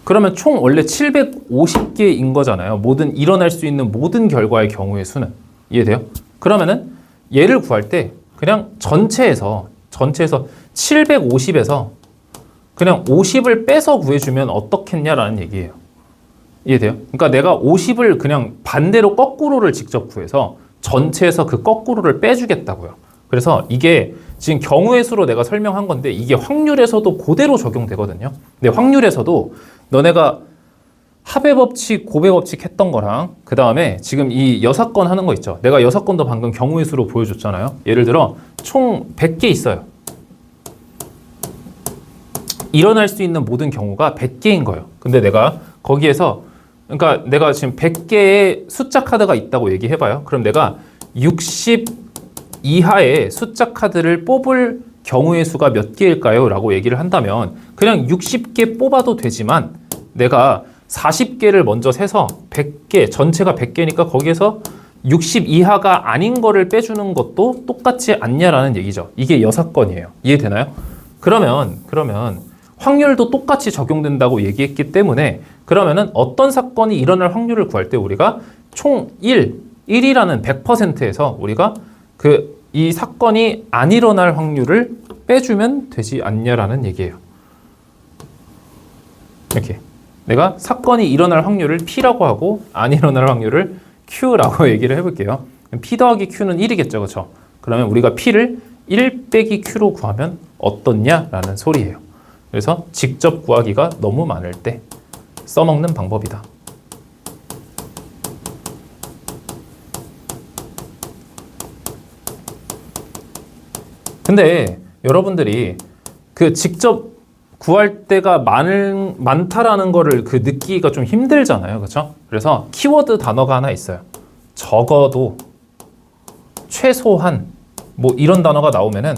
그러면 총 원래 750개인 거잖아요. 모든 일어날 수 있는 모든 결과의 경우의 수는. 이해돼요? 그러면은 얘를 구할 때 그냥 전체에서 750에서 그냥 50을 빼서 구해주면 어떻겠냐라는 얘기예요. 이해돼요? 그러니까 내가 50을 그냥 반대로 거꾸로를 직접 구해서 전체에서 그 거꾸로를 빼주겠다고요. 그래서 이게 지금 경우의 수로 내가 설명한 건데 이게 확률에서도 그대로 적용되거든요. 근데 확률에서도 너네가 합의 법칙, 곱의 법칙 했던 거랑 그 다음에 지금 이 여사건 하는 거 있죠. 내가 여사건도 방금 경우의 수로 보여줬잖아요. 예를 들어 총 100개 있어요. 일어날 수 있는 모든 경우가 100개인 거예요. 근데 내가 거기에서 그러니까 내가 지금 100개의 숫자 카드가 있다고 얘기해봐요. 그럼 내가 60 이하의 숫자 카드를 뽑을 경우의 수가 몇 개일까요? 라고 얘기를 한다면 그냥 60개 뽑아도 되지만 내가 40개를 먼저 세서 100개, 전체가 100개니까 거기에서 60 이하가 아닌 거를 빼주는 것도 똑같지 않냐라는 얘기죠. 이게 여사건이에요. 이해되나요? 그러면 확률도 똑같이 적용된다고 얘기했기 때문에 그러면은 어떤 사건이 일어날 확률을 구할 때 우리가 총 1이라는 100%에서 우리가 이 사건이 안 일어날 확률을 빼주면 되지 않냐라는 얘기예요. 이렇게 내가 사건이 일어날 확률을 P라고 하고 안 일어날 확률을 Q라고 얘기를 해볼게요. P 더하기 Q는 1이겠죠. 그렇죠? 그러면 우리가 P를 1 빼기 Q로 구하면 어떻냐라는 소리예요. 그래서 직접 구하기가 너무 많을 때 써먹는 방법이다. 근데 여러분들이 그 직접 구할 때가 많다라는 거를 그 느끼기가 좀 힘들잖아요. 그렇죠? 그래서 키워드 단어가 하나 있어요. 적어도, 최소한 뭐 이런 단어가 나오면은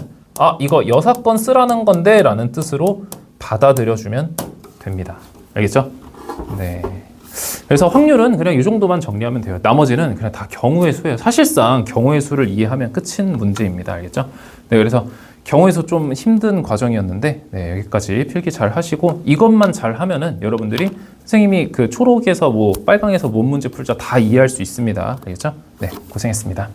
이거 여사건 쓰라는 건데 라는 뜻으로 받아들여주면 됩니다. 알겠죠? 네. 그래서 확률은 그냥 이 정도만 정리하면 돼요. 나머지는 그냥 다 경우의 수예요. 사실상 경우의 수를 이해하면 끝인 문제입니다. 알겠죠? 네, 그래서 경우의 수 좀 힘든 과정이었는데 여기까지 필기 잘 하시고 이것만 잘 하면은 여러분들이 선생님이 그 초록에서 뭐 빨강에서 뭔 문제 풀자 다 이해할 수 있습니다. 알겠죠? 네, 고생했습니다.